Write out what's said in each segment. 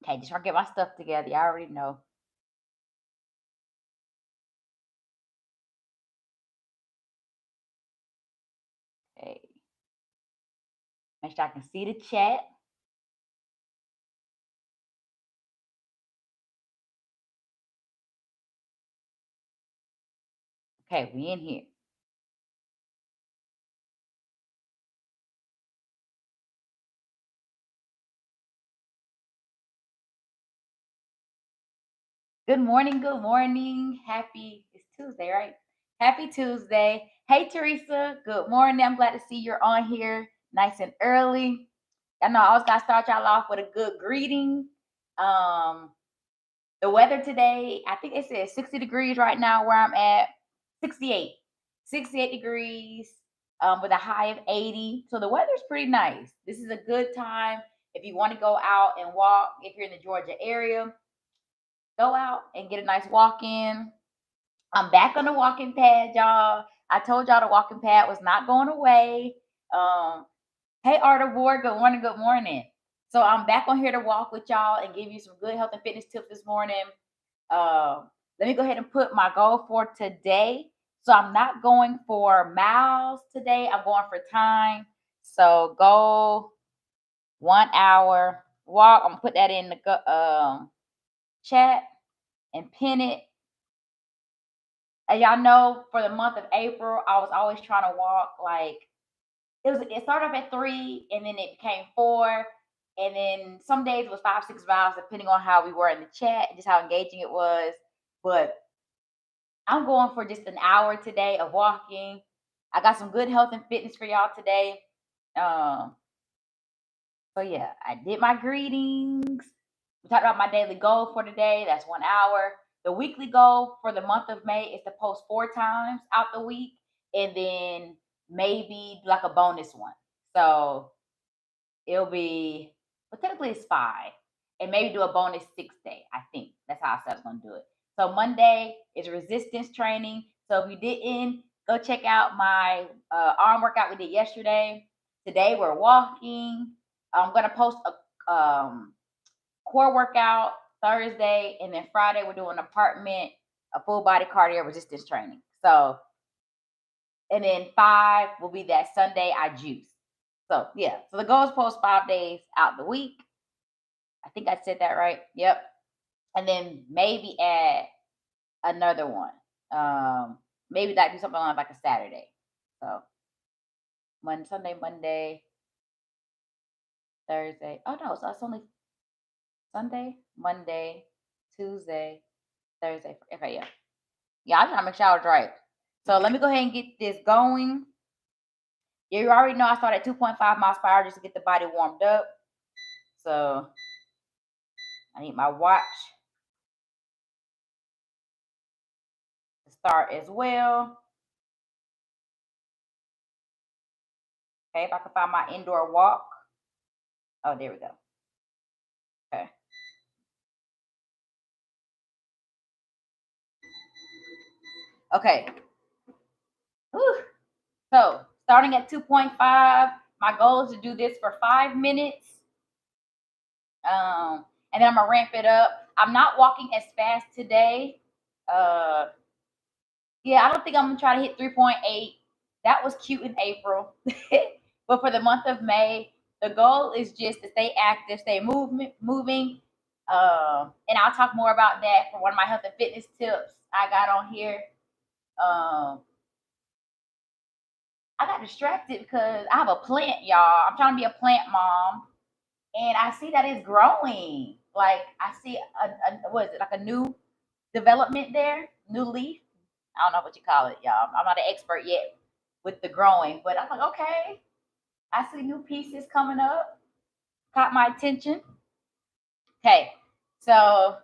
Okay, just trying to get my stuff together. You already know. Okay, make sure I can see the chat. Okay, we in here. Good morning. Good morning. It's Tuesday, right? Happy Tuesday. Hey, Teresa. Good morning. I'm glad to see you're on here nice and early. I know I always got to start y'all off with a good greeting. Um, the weather today, I think it says 60 degrees right now where I'm at. 68. 68 degrees with a high of 80. So the weather's pretty nice. This is a good time if you want to go out and walk, if you're in the Georgia area. Go out and get a nice walk in. I'm back on the walking pad, y'all. I told y'all the walking pad was not going away. Um, hey, Arta Ward, good morning, good morning. So I'm back on here to walk with y'all and give you some good health and fitness tips this morning. Let me go ahead and put my goal for today. So I'm not going for miles today. I'm going for time. So go 1 hour walk. I'm gonna put that in the chat and pin it. As y'all know, for the month of April, I was always trying to walk like it started off at 3 and then it became 4. And then some days it was 5, 6 miles, depending on how we were in the chat, just how engaging it was. But I'm going for just an hour today of walking. I got some good health and fitness for y'all today. Um, so yeah, I did my greetings. We talked about my daily goal for today. That's 1 hour. The weekly goal for the month of May is to post 4 times out the week and then maybe like a bonus one. So it'll be, well, technically it's 5 and maybe do a bonus 6 day. I think that's how I said I was going to do it. So Monday is resistance training. So if you didn't, go check out my arm workout we did yesterday. Today we're walking. I'm going to post a core workout Thursday, and then Friday we're doing a full body cardio resistance training. So, and then 5 will be that Sunday I juice. So yeah, so the goal is post 5 days out the week. I think I said that right. Yep. And then maybe add another one. Maybe that do something on like a Saturday. So Sunday, Monday, Thursday. Oh no, so it's only Sunday, Monday, Tuesday, Thursday. Okay, yeah. Yeah, I'm trying to make sure I was right. So let me go ahead and get this going. Yeah, you already know I started at 2.5 miles per hour just to get the body warmed up. So I need my watch to start as well. Okay, if I can find my indoor walk. Oh, there we go. Okay. Okay. Whew. So starting at 2.5, my goal is to do this for 5 minutes. And then I'm gonna ramp it up. I'm not walking as fast today. Yeah, I don't think I'm gonna try to hit 3.8. That was cute in April. But for the month of May, the goal is just to stay active, stay moving. And I'll talk more about that for one of my health and fitness tips I got on here. Um, I got distracted because I have a plant, y'all. I'm trying to be a plant mom, and I see that it's growing. Like I see what is it, like a new development there, new leaf. I don't know what you call it, y'all. I'm not an expert yet with the growing, but I'm like, okay, I see new pieces coming up. Caught my attention. Okay, so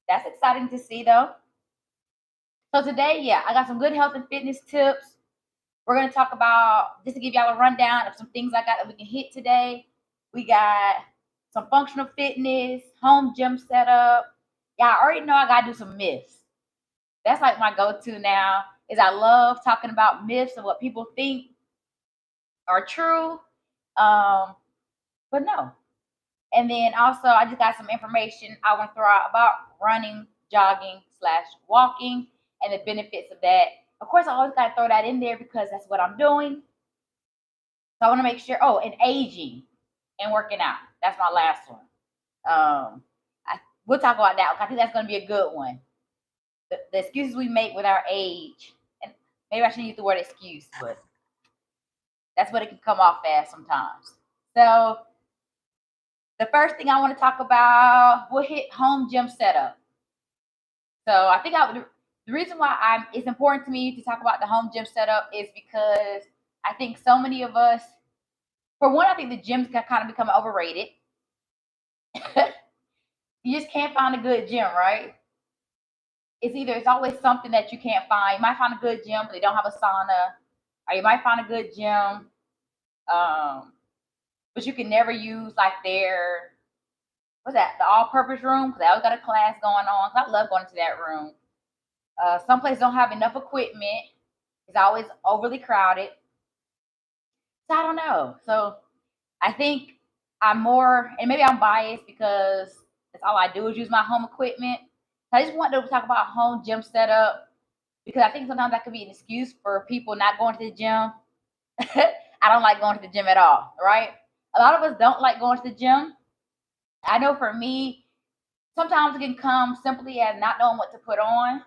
that's exciting to see though. So today, yeah, I got some good health and fitness tips. We're gonna talk about, just to give y'all a rundown of some things I got that we can hit today. We got some functional fitness, home gym setup. Y'all already know I gotta do some myths. That's like my go-to now. Is I love talking about myths and what people think are true. But no, And then also, I just got some information I want to throw out about running, jogging slash walking, and the benefits of that. Of course, I always got to throw that in there because that's what I'm doing. So I want to make sure. Oh, and aging and working out. That's my last one. We'll talk about that. I think that's going to be a good one. The excuses we make with our age, and maybe I shouldn't use the word excuse, but that's what it can come off as sometimes. So the first thing I want to talk about, we'll hit home gym setup. So I think the reason why it's important to me to talk about the home gym setup is because I think so many of us, for one, I think the gyms can kind of become overrated. You just can't find a good gym, right? It's always something that you can't find. You might find a good gym, but they don't have a sauna, or you might find a good gym, but you can never use like their what's that, the all-purpose room, because I always got a class going on. I love going to that room. Some places don't have enough equipment. It's always overly crowded. So I don't know. So I think I'm more, and maybe I'm biased because that's all I do is use my home equipment. So I just wanted to talk about home gym setup because I think sometimes that could be an excuse for people not going to the gym. I don't like going to the gym at all, right? A lot of us don't like going to the gym. I know for me, sometimes it can come simply as not knowing what to put on,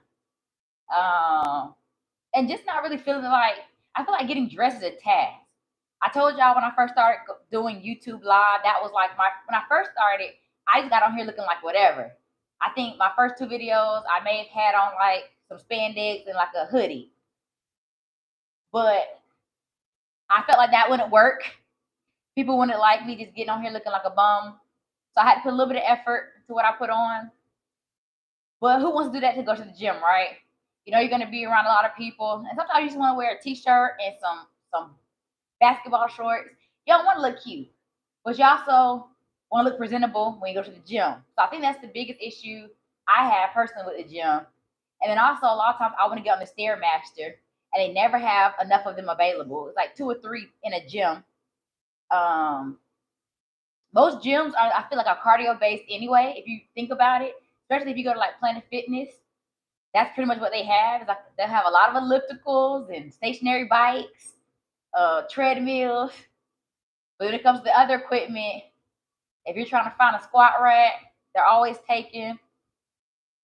and just not really feeling like, I feel like getting dressed is a task. I told y'all when I first started doing YouTube Live, that was like when I first started, I just got on here looking like whatever. I think my first two videos, I may have had on like some spandex and like a hoodie. But I felt like that wouldn't work. People wouldn't like me just getting on here looking like a bum. So I had to put a little bit of effort to what I put on. But who wants to do that to go to the gym, right? You know, you're going to be around a lot of people. And sometimes you just want to wear a t-shirt and some basketball shorts. You don't want to look cute, but you also want to look presentable when you go to the gym. So I think that's the biggest issue I have personally with the gym. And then also a lot of times I want to get on the Stairmaster, and they never have enough of them available. It's like 2 or 3 in a gym. Most gyms I feel like are cardio based anyway. If you think about it, especially if you go to like Planet Fitness, that's pretty much what they have. It's like they have a lot of ellipticals and stationary bikes, treadmills. But when it comes to other equipment, if you're trying to find a squat rack, they're always taken.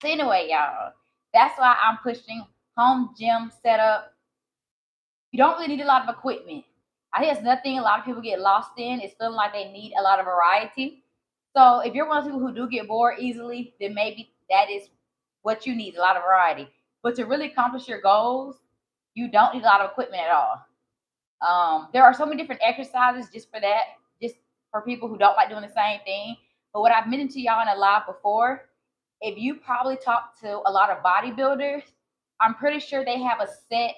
So anyway, y'all, that's why I'm pushing home gym setup. You don't really need a lot of equipment. I think it's nothing a lot of people get lost in is feeling like they need a lot of variety. So if you're one of those people who do get bored easily, then maybe that is what you need, a lot of variety. But to really accomplish your goals, you don't need a lot of equipment at all. There are so many different exercises just for that, just for people who don't like doing the same thing. But what I've mentioned to y'all in a live before, if you probably talk to a lot of bodybuilders, I'm pretty sure they have a set,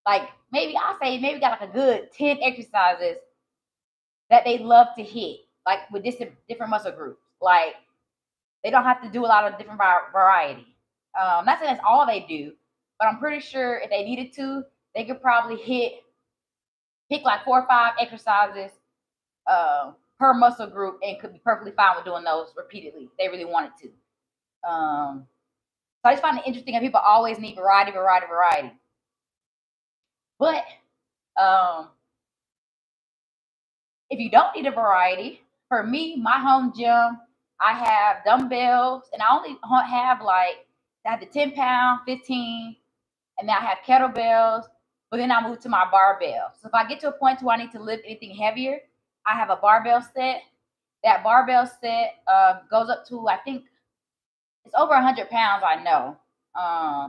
like maybe I'll say maybe got like a good 10 exercises that they love to hit, like with different muscle groups. Like they don't have to do a lot of different variety. Not saying that's all they do, but I'm pretty sure if they needed to, they could probably pick like 4 or 5 exercises per muscle group and could be perfectly fine with doing those repeatedly if they really wanted to. So I just find it interesting that people always need variety. But if you don't need a variety, for me, my home gym, I have dumbbells, and I only have like, I have the 10-pound, 15, and then I have kettlebells, but then I move to my barbell. So if I get to a point where I need to lift anything heavier, I have a barbell set. That barbell set goes up to, I think, it's over 100 pounds, I know. I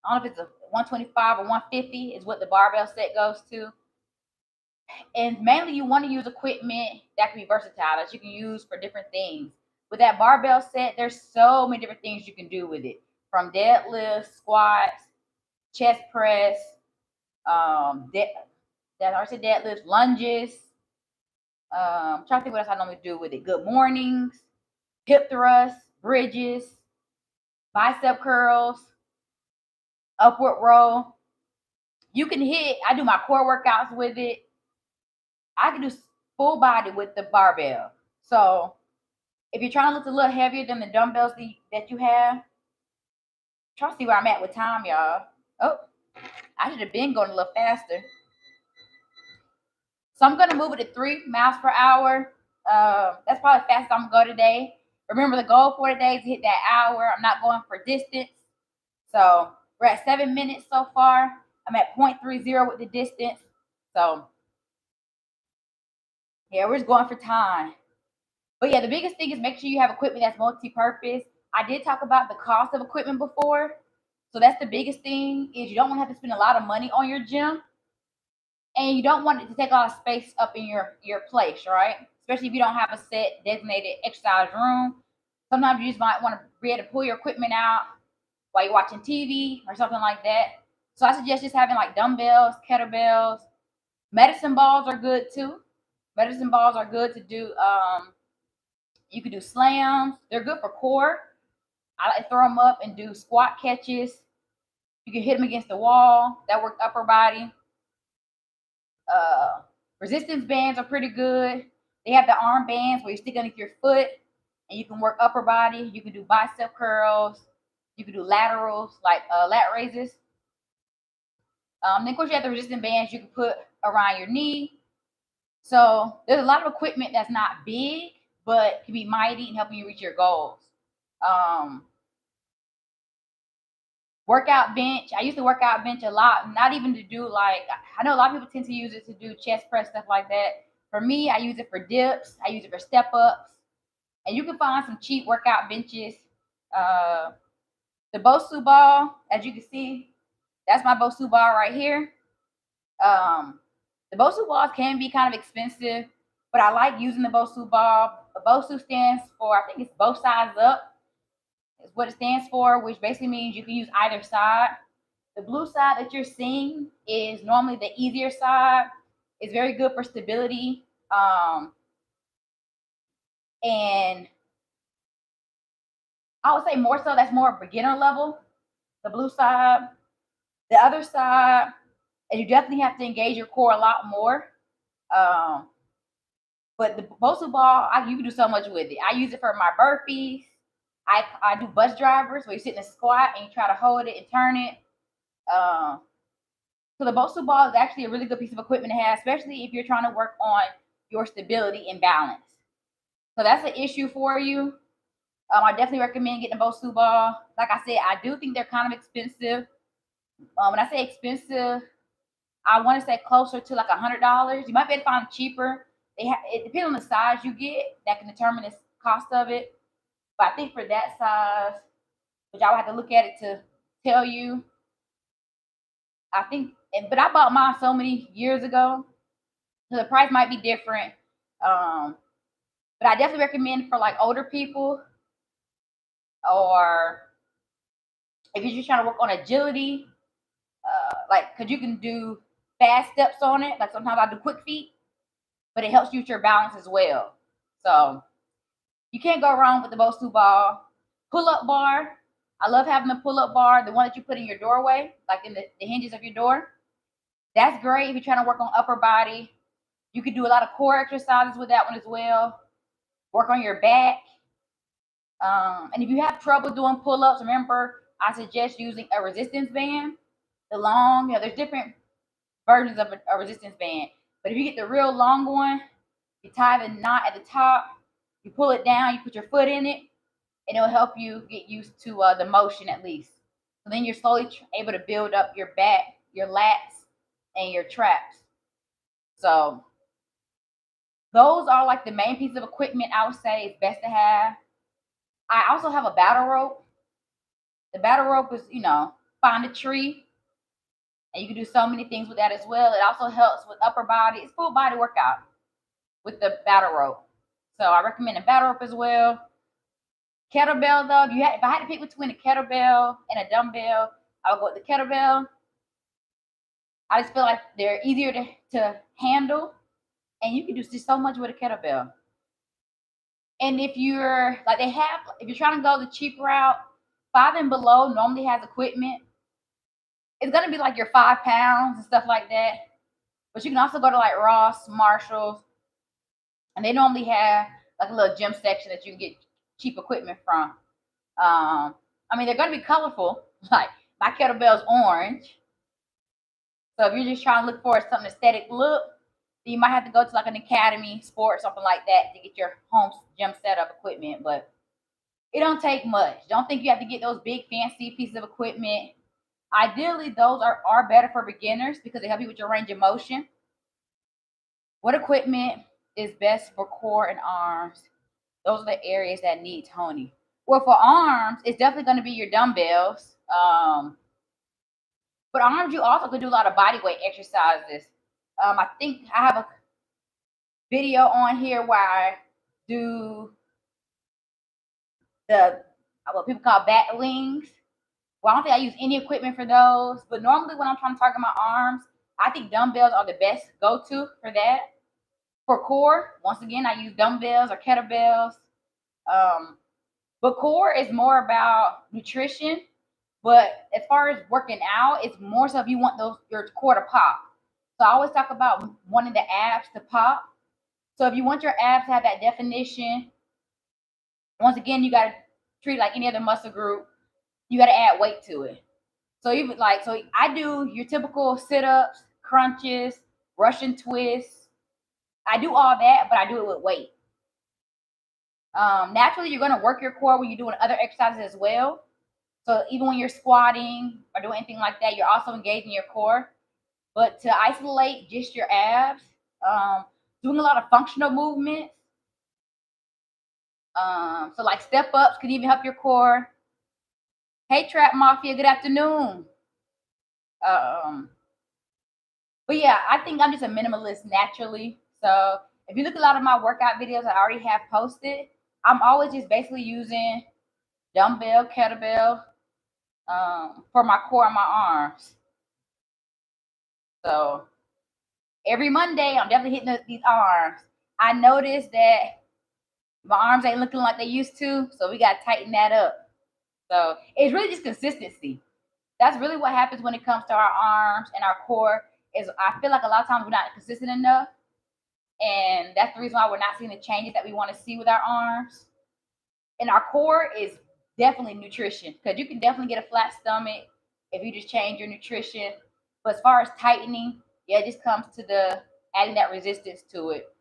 don't know if it's a 125 or 150 is what the barbell set goes to. And mainly you want to use equipment that can be versatile, that you can use for different things. With that barbell set, there's so many different things you can do with it. From deadlifts, squats, chest press, deadlifts, lunges. I'm trying to think what else I normally do with it. Good mornings, hip thrusts, bridges, bicep curls, upward row. You can hit, I do my core workouts with it. I can do full body with the barbell. So if you're trying to lift a little heavier than the dumbbells that you have, try to see where I'm at with time, y'all. Oh, I should have been going a little faster. So I'm going to move it to 3 miles per hour. That's probably the fastest I'm going to go today. Remember, the goal for today is to hit that hour. I'm not going for distance. So we're at 7 minutes so far. I'm at 0.30 with the distance. So yeah, we're just going for time. But yeah, the biggest thing is make sure you have equipment that's multi-purpose. I did talk about the cost of equipment before. So that's the biggest thing, is you don't want to have to spend a lot of money on your gym. And you don't want it to take a lot of space up in your place, right? Especially if you don't have a set designated exercise room. Sometimes you just might want to be able to pull your equipment out while you're watching TV or something like that. So I suggest just having like dumbbells, kettlebells. Medicine balls are good too. Medicine balls are good to do. You could do slams. They're good for core. I like to throw them up and do squat catches. You can hit them against the wall. That works upper body. Resistance bands are pretty good. They have the arm bands where you stick underneath your foot and you can work upper body. You can do bicep curls. You can do laterals, like lat raises. Then of course you have the resistance bands you can put around your knee. So there's a lot of equipment that's not big, but can be mighty and helping you reach your goals. Workout bench. I used to work out bench a lot, not even to do like, I know a lot of people tend to use it to do chest press, stuff like that. For me, I use it for dips. I use it for step ups. And you can find some cheap workout benches. The Bosu ball, as you can see, that's my Bosu ball right here. The Bosu balls can be kind of expensive, but I like using the Bosu ball. The Bosu stands for, I think it's both sides up, is what it stands for, which basically means you can use either side. The blue side that you're seeing is normally the easier side. It's very good for stability. And I would say more so that's more beginner level, the blue side. The other side, and you definitely have to engage your core a lot more. But the Bosu ball, you can do so much with it. I use it for my burpees. I do bus drivers where you sit in a squat and you try to hold it and turn it. So the Bosu ball is actually a really good piece of equipment to have, especially if you're trying to work on your stability and balance. So that's an issue for you. I definitely recommend getting a Bosu ball. Like I said, I do think they're kind of expensive. When I say expensive, I want to say closer to like $100. You might be able to find them cheaper. It depends on the size you get that can determine the cost of it. But I think for that size, which I would have to look at it to tell you, I think. But I bought mine so many years ago, so the price might be different. But I definitely recommend for like older people, or if you're just trying to work on agility, like because you can do fast steps on it. Like sometimes I do quick feet, but it helps you with your balance as well. So you can't go wrong with the Bosu ball. Pull-up bar. I love having the pull-up bar, the one that you put in your doorway, like in the hinges of your door. That's great if you're trying to work on upper body. You can do a lot of core exercises with that one as well. Work on your back. And if you have trouble doing pull-ups, remember, I suggest using a resistance band. The long, there's different versions of a resistance band. But if you get the real long one, you tie the knot at the top, you pull it down, you put your foot in it, and it'll help you get used to the motion at least. So then you're slowly able to build up your back, your lats, and your traps. So those are like the main pieces of equipment I would say is best to have. I also have a battle rope. The battle rope is, find a tree, and you can do so many things with that as well. It also helps with upper body. It's full body workout with the battle rope. So I recommend a battle rope as well. Kettlebell though, if I had to pick between a kettlebell and a dumbbell, I would go with the kettlebell. I just feel like they're easier to handle, and you can do just so much with a kettlebell. And if you're if you're trying to go the cheap route, 5 and Below normally has equipment. It's gonna be like your 5 pounds and stuff like that. But you can also go to like Ross, Marshalls. And they normally have like a little gym section that you can get cheap equipment from. I mean, they're going to be colorful. Like my kettlebell's orange. So if you're just trying to look for something aesthetic look, then you might have to go to like an academy sport, something like that, to get your home gym setup equipment. But it don't take much. Don't think you have to get those big fancy pieces of equipment. Ideally, those are better for beginners because they help you with your range of motion. What equipment is best for core and arms? Those are the areas that need toning. Well, for arms, it's definitely going to be your dumbbells. But arms, you also could do a lot of body weight exercises. I think I have a video on here where I do the what people call back wings. Well, I don't think I use any equipment for those, but normally when I'm trying to target my arms, I think dumbbells are the best go-to for that. For core, once again, I use dumbbells or kettlebells. But core is more about nutrition. But as far as working out, it's more so if you want your core to pop. So I always talk about wanting the abs to pop. So if you want your abs to have that definition, once again, you got to treat it like any other muscle group. You got to add weight to it. So I do your typical sit-ups, crunches, Russian twists. I do all that, but I do it with weight. Naturally, you're going to work your core when you're doing other exercises as well. So even when you're squatting or doing anything like that, you're also engaging your core. But to isolate just your abs, doing a lot of functional movements. So like step ups could even help your core. Hey, Trap Mafia, good afternoon. But yeah, I think I'm just a minimalist naturally. So if you look at a lot of my workout videos I already have posted, I'm always just basically using dumbbell, kettlebell for my core and my arms. So every Monday, I'm definitely hitting these arms. I noticed that my arms ain't looking like they used to, so we got to tighten that up. So it's really just consistency. That's really what happens when it comes to our arms and our core. Is I feel like a lot of times we're not consistent enough, and that's the reason why we're not seeing the changes that we want to see with our arms. And our core is definitely nutrition, because you can definitely get a flat stomach if you just change your nutrition. But as far as tightening, yeah, it just comes to the adding that resistance to it.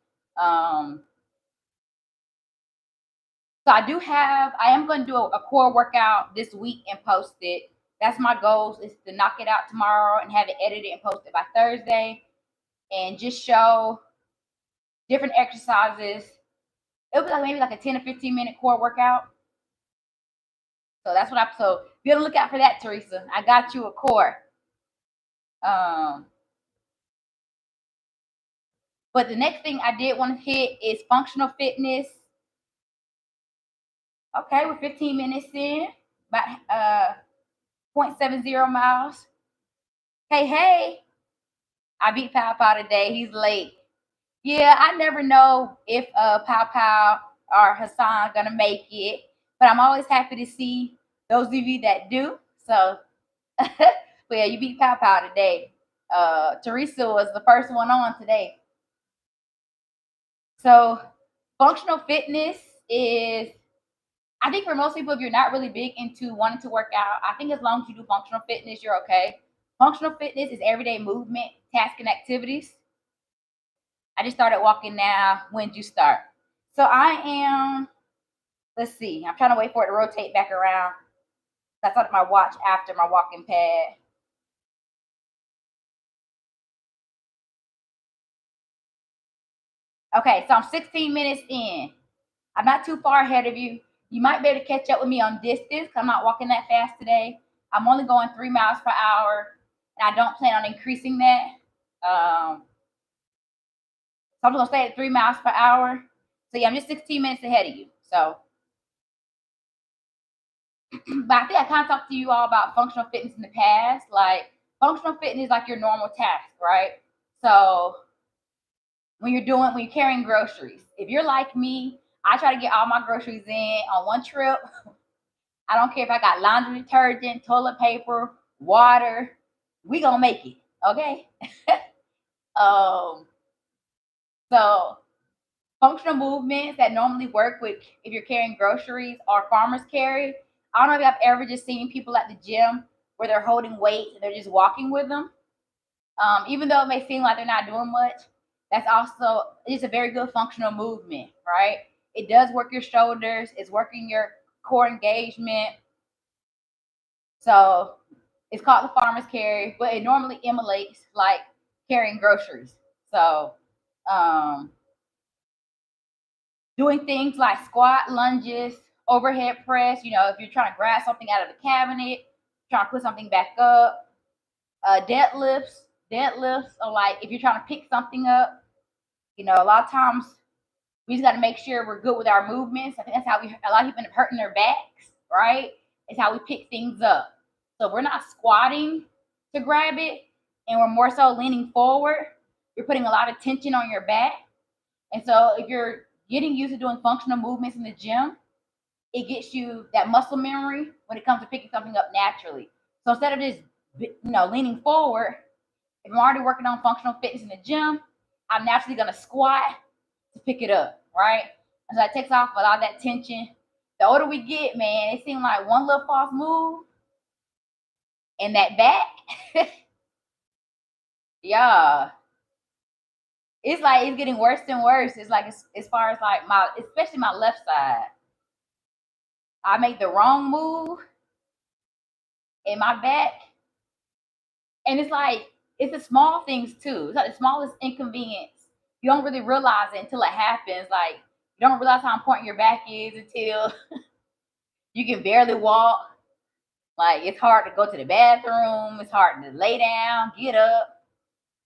So I am going to do a core workout this week and post it. That's my goal, is to knock it out tomorrow and have it edited and posted by Thursday, and just show different exercises. It'll be like maybe like a 10 or 15 minute core workout. So be on the lookout for that, Teresa. I got you a core. But the next thing I did want to hit is functional fitness. Okay, we're 15 minutes in, about 0.70 miles. Hey, I beat Pow Pow today. He's late. Yeah, I never know if Pow Pow or Hassan gonna make it, but I'm always happy to see those of you that do. So, but yeah, you beat Pow Pow today. Teresa was the first one on today. So, functional fitness is, I think for most people, if you're not really big into wanting to work out, I think as long as you do functional fitness, you're okay. Functional fitness is everyday movement, tasks, and activities. I just started walking now. When did you start? So I am, let's see, I'm trying to wait for it to rotate back around. I started my watch after my walking pad. Okay, so I'm 16 minutes in. I'm not too far ahead of you. You might be able to catch up with me on distance. I'm not walking that fast today. I'm only going 3 miles per hour, and I don't plan on increasing that. So I'm just gonna stay at 3 miles per hour. So yeah, I'm just 16 minutes ahead of you. So, but I think I kind of talked to you all about functional fitness in the past. Like functional fitness is like your normal task, right? So when you're carrying groceries, if you're like me, I try to get all my groceries in on one trip. I don't care if I got laundry detergent, toilet paper, water. We gonna make it, okay? um, so Functional movements that normally work with if you're carrying groceries or farmers carry. I don't know if I've ever just seen people at the gym where they're holding weights and they're just walking with them. Even though it may seem like they're not doing much, that's also it's a very good functional movement, right? It does work your shoulders, it's working your core engagement. So it's called the farmer's carry, but it normally emulates like carrying groceries. So um, doing things like squat, lunges, overhead press, if you're trying to grab something out of the cabinet, trying to put something back up, deadlifts. Deadlifts are like if you're trying to pick something up, a lot of times we just got to make sure we're good with our movements. I think that's how a lot of people end up hurting their backs, right? It's how we pick things up. So we're not squatting to grab it, and we're more so leaning forward. You're putting a lot of tension on your back. And so if you're getting used to doing functional movements in the gym, it gets you that muscle memory when it comes to picking something up naturally. So instead of just leaning forward, if I'm already working on functional fitness in the gym, I'm naturally gonna squat to pick it up, right? And so that takes off a lot of that tension. The older we get, man, it seems like one little false move and that back, yeah, it's like it's getting worse and worse. It's like as far as like especially my left side, I make the wrong move in my back, and it's like it's the small things too. It's like the smallest inconvenience. You don't really realize it until it happens. Like you don't realize how important your back is until you can barely walk. Like it's hard to go to the bathroom. It's hard to lay down, get up.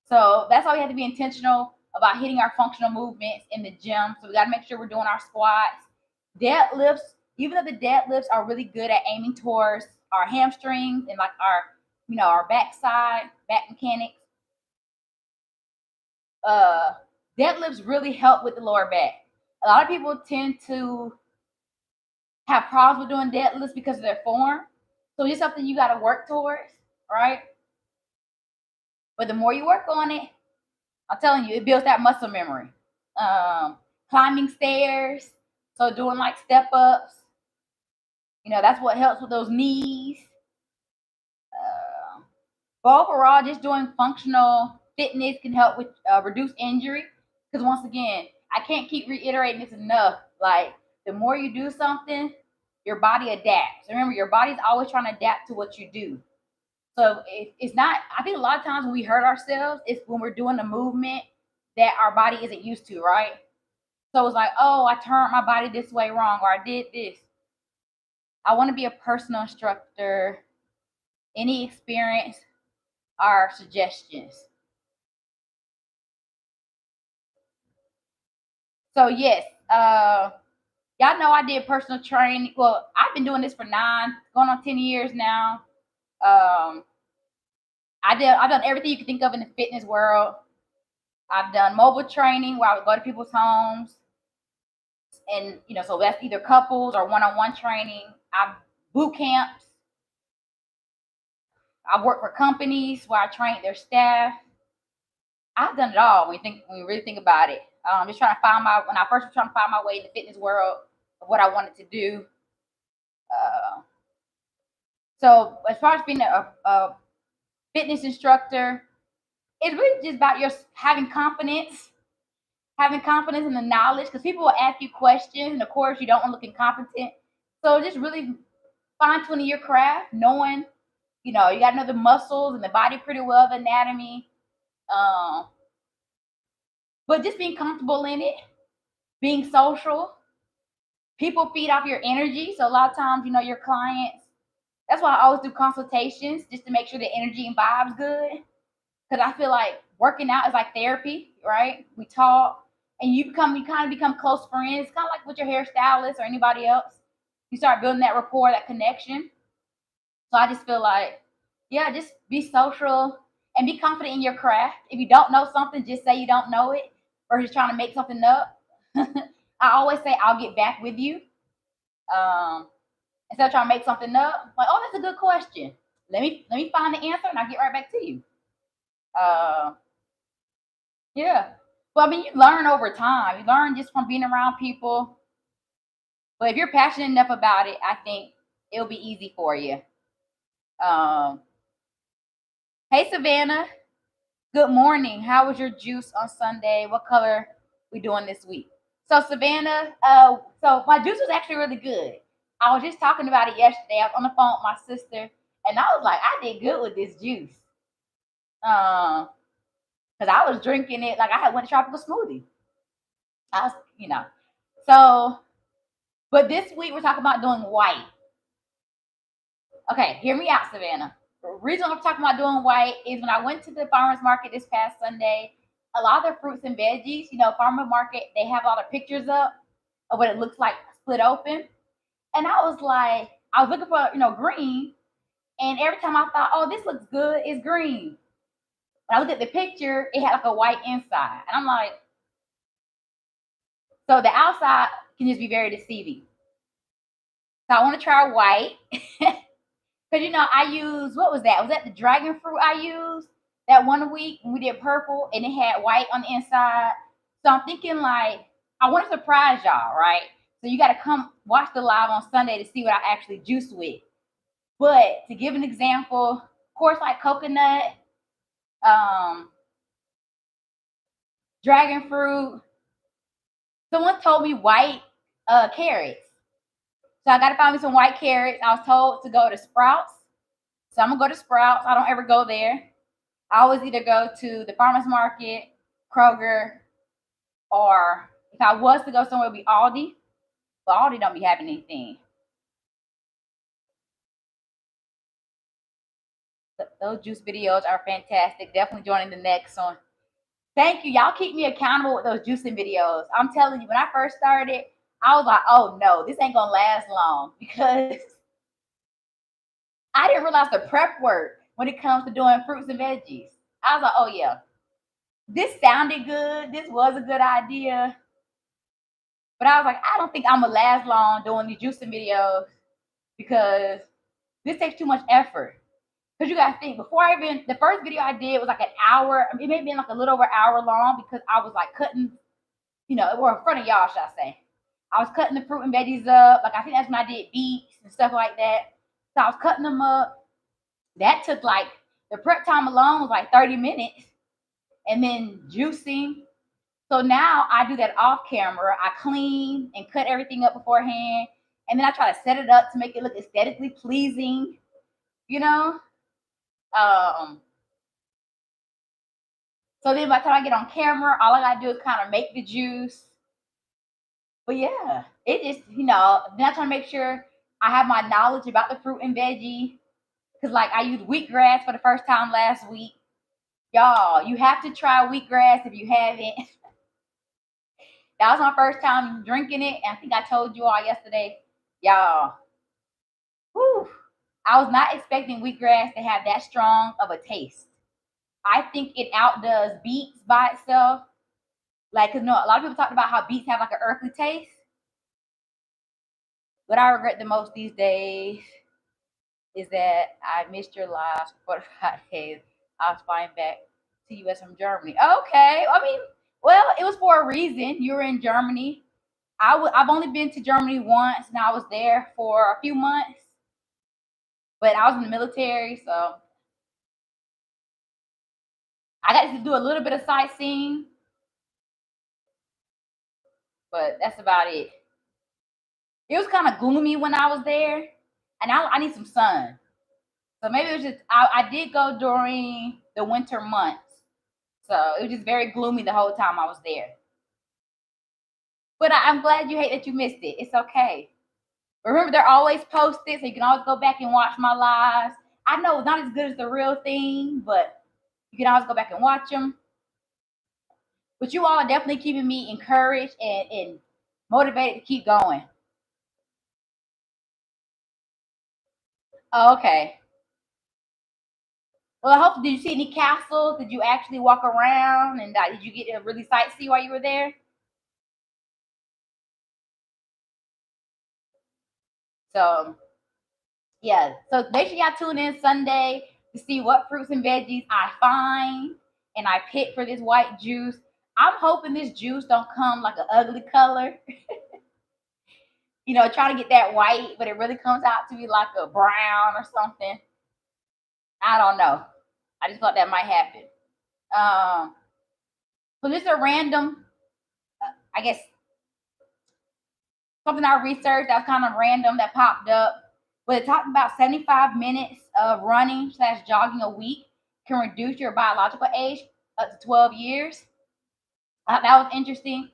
So that's why we have to be intentional about hitting our functional movements in the gym. So we got to make sure we're doing our squats, deadlifts. Even though the deadlifts are really good at aiming towards our hamstrings and like our backside, back mechanics. Deadlifts really help with the lower back. A lot of people tend to have problems with doing deadlifts because of their form. So it's something you got to work towards, right? But the more you work on it, I'm telling you, it builds that muscle memory. Climbing stairs, so doing like step ups, that's what helps with those knees. But overall, just doing functional fitness can help with reduce injury. Because once again, I can't keep reiterating this enough. Like the more you do something, your body adapts. Remember, your body's always trying to adapt to what you do. So it's not. I think a lot of times when we hurt ourselves, it's when we're doing a movement that our body isn't used to, right? So it's like, oh, I turned my body this way wrong, or I did this. I want to be a personal instructor. Any experience are suggestions. So yes, y'all know I did personal training. Well, I've been doing this for going on 10 years now. I've done everything you can think of in the fitness world. I've done mobile training where I would go to people's homes, and so that's either couples or one-on-one training. I've boot camps. I've worked for companies where I trained their staff. I've done it all when you really think about it. Just trying to when I first was trying to find my way in the fitness world of what I wanted to do. So as far as being a fitness instructor, it's really just about your having confidence in the knowledge, because people will ask you questions, and of course you don't want to look incompetent. So just really fine-tuning your craft, knowing, you got to know the muscles and the body pretty well, the anatomy. But just being comfortable in it, being social. People feed off your energy. So a lot of times, your clients, that's why I always do consultations, just to make sure the energy and vibe's good. Because I feel like working out is like therapy, right? We talk and you kind of become close friends. It's kind of like with your hairstylist or anybody else. You start building that rapport, that connection. So I just feel like, yeah, just be social and be confident in your craft. If you don't know something, just say you don't know it, or just trying to make something up. I always say I'll get back with you. Instead of trying to make something up, like, oh, that's a good question. Let me find the answer and I'll get right back to you. Yeah. Well, I mean, you learn over time. You learn just from being around people. But if you're passionate enough about it, I think it'll be easy for you. Um, hey, Savannah. Good morning. How was your juice on Sunday? What color we doing this week? So Savannah, so my juice was actually really good. I was just talking about it yesterday. I was on the phone with my sister, and I was like, I did good with this juice. Because I was drinking it like I had went to tropical smoothie. I was. So, but this week we're talking about doing white. Okay, hear me out, Savannah. The reason I'm talking about doing white is when I went to the farmer's market this past Sunday, a lot of the fruits and veggies, farmer market, they have all the pictures up of what it looks like split open. And I was like, I was looking for, green. And every time I thought, oh, this looks good, it's green. When I looked at the picture, it had like a white inside. And I'm like, so the outside can just be very deceiving. So I want to try white. Because, I used, what was that? Was that the dragon fruit I used that one week? We did purple and it had white on the inside. So I'm thinking like, I want to surprise y'all, right? So you got to come watch the live on Sunday to see what I actually juice with. But to give an example, of course, like coconut, dragon fruit. Someone told me white carrots. So I got to find me some white carrots. I was told to go to Sprouts. So I'm going to go to Sprouts. I don't ever go there. I always either go to the farmer's market, Kroger, or if I was to go somewhere, it would be Aldi. But Aldi don't be having anything. Those juice videos are fantastic. Definitely joining the next one. Thank you. Y'all keep me accountable with those juicing videos. I'm telling you, when I first started, I was like, oh no, this ain't gonna last long because I didn't realize the prep work when it comes to doing fruits and veggies. I was like, oh yeah, this sounded good. This was a good idea. But I was like, I don't think I'm gonna last long doing these juicing videos because this takes too much effort. Because you gotta think, the first video I did was like an hour. It may have been like a little over an hour long because I was like cutting, or in front of y'all, should I say. I was cutting the fruit and veggies up. Like I think that's when I did beets and stuff like that. So I was cutting them up. That took like, the prep time alone was like 30 minutes. And then juicing. So now I do that off camera. I clean and cut everything up beforehand. And then I try to set it up to make it look aesthetically pleasing, So then by the time I get on camera, all I gotta do is kind of make the juice. But yeah, it just, then I'm trying to make sure I have my knowledge about the fruit and veggie. Because like I used wheatgrass for the first time last week. Y'all, you have to try wheatgrass if you haven't. That was my first time drinking it. And I think I told you all yesterday, y'all, whew, I was not expecting wheatgrass to have that strong of a taste. I think it outdoes beets by itself. Like, cause a lot of people talk about how beets have like an earthly taste. What I regret the most these days is that I missed your lives for 5 days. I was flying back to US from Germany. Okay, I mean, well, it was for a reason. You were in Germany. I've only been to Germany once, and I was there for a few months. But I was in the military, so I got to do a little bit of sightseeing. But that's about it. It was kind of gloomy when I was there, and I need some sun. So maybe it was just I did go during the winter months, so it was just very gloomy the whole time I was there. But I'm glad you hate that you missed it. It's okay. Remember, they're always posted, so you can always go back and watch my lives. I know it's not as good as the real thing, but you can always go back and watch them. But you all are definitely keeping me encouraged and motivated to keep going. Oh, okay. Well, I hope, did you see any castles? Did you actually walk around? And did you get to really sightsee while you were there? So, yeah. So make sure y'all tune in Sunday to see what fruits and veggies I find and I pick for this white juice. I'm hoping this juice don't come like an ugly color. Trying to get that white, but it really comes out to be like a brown or something. I don't know. I just thought that might happen. So this is a random, I guess, something I researched that was kind of random that popped up. But it talked about 75 minutes of running / jogging a week can reduce your biological age up to 12 years. That was interesting.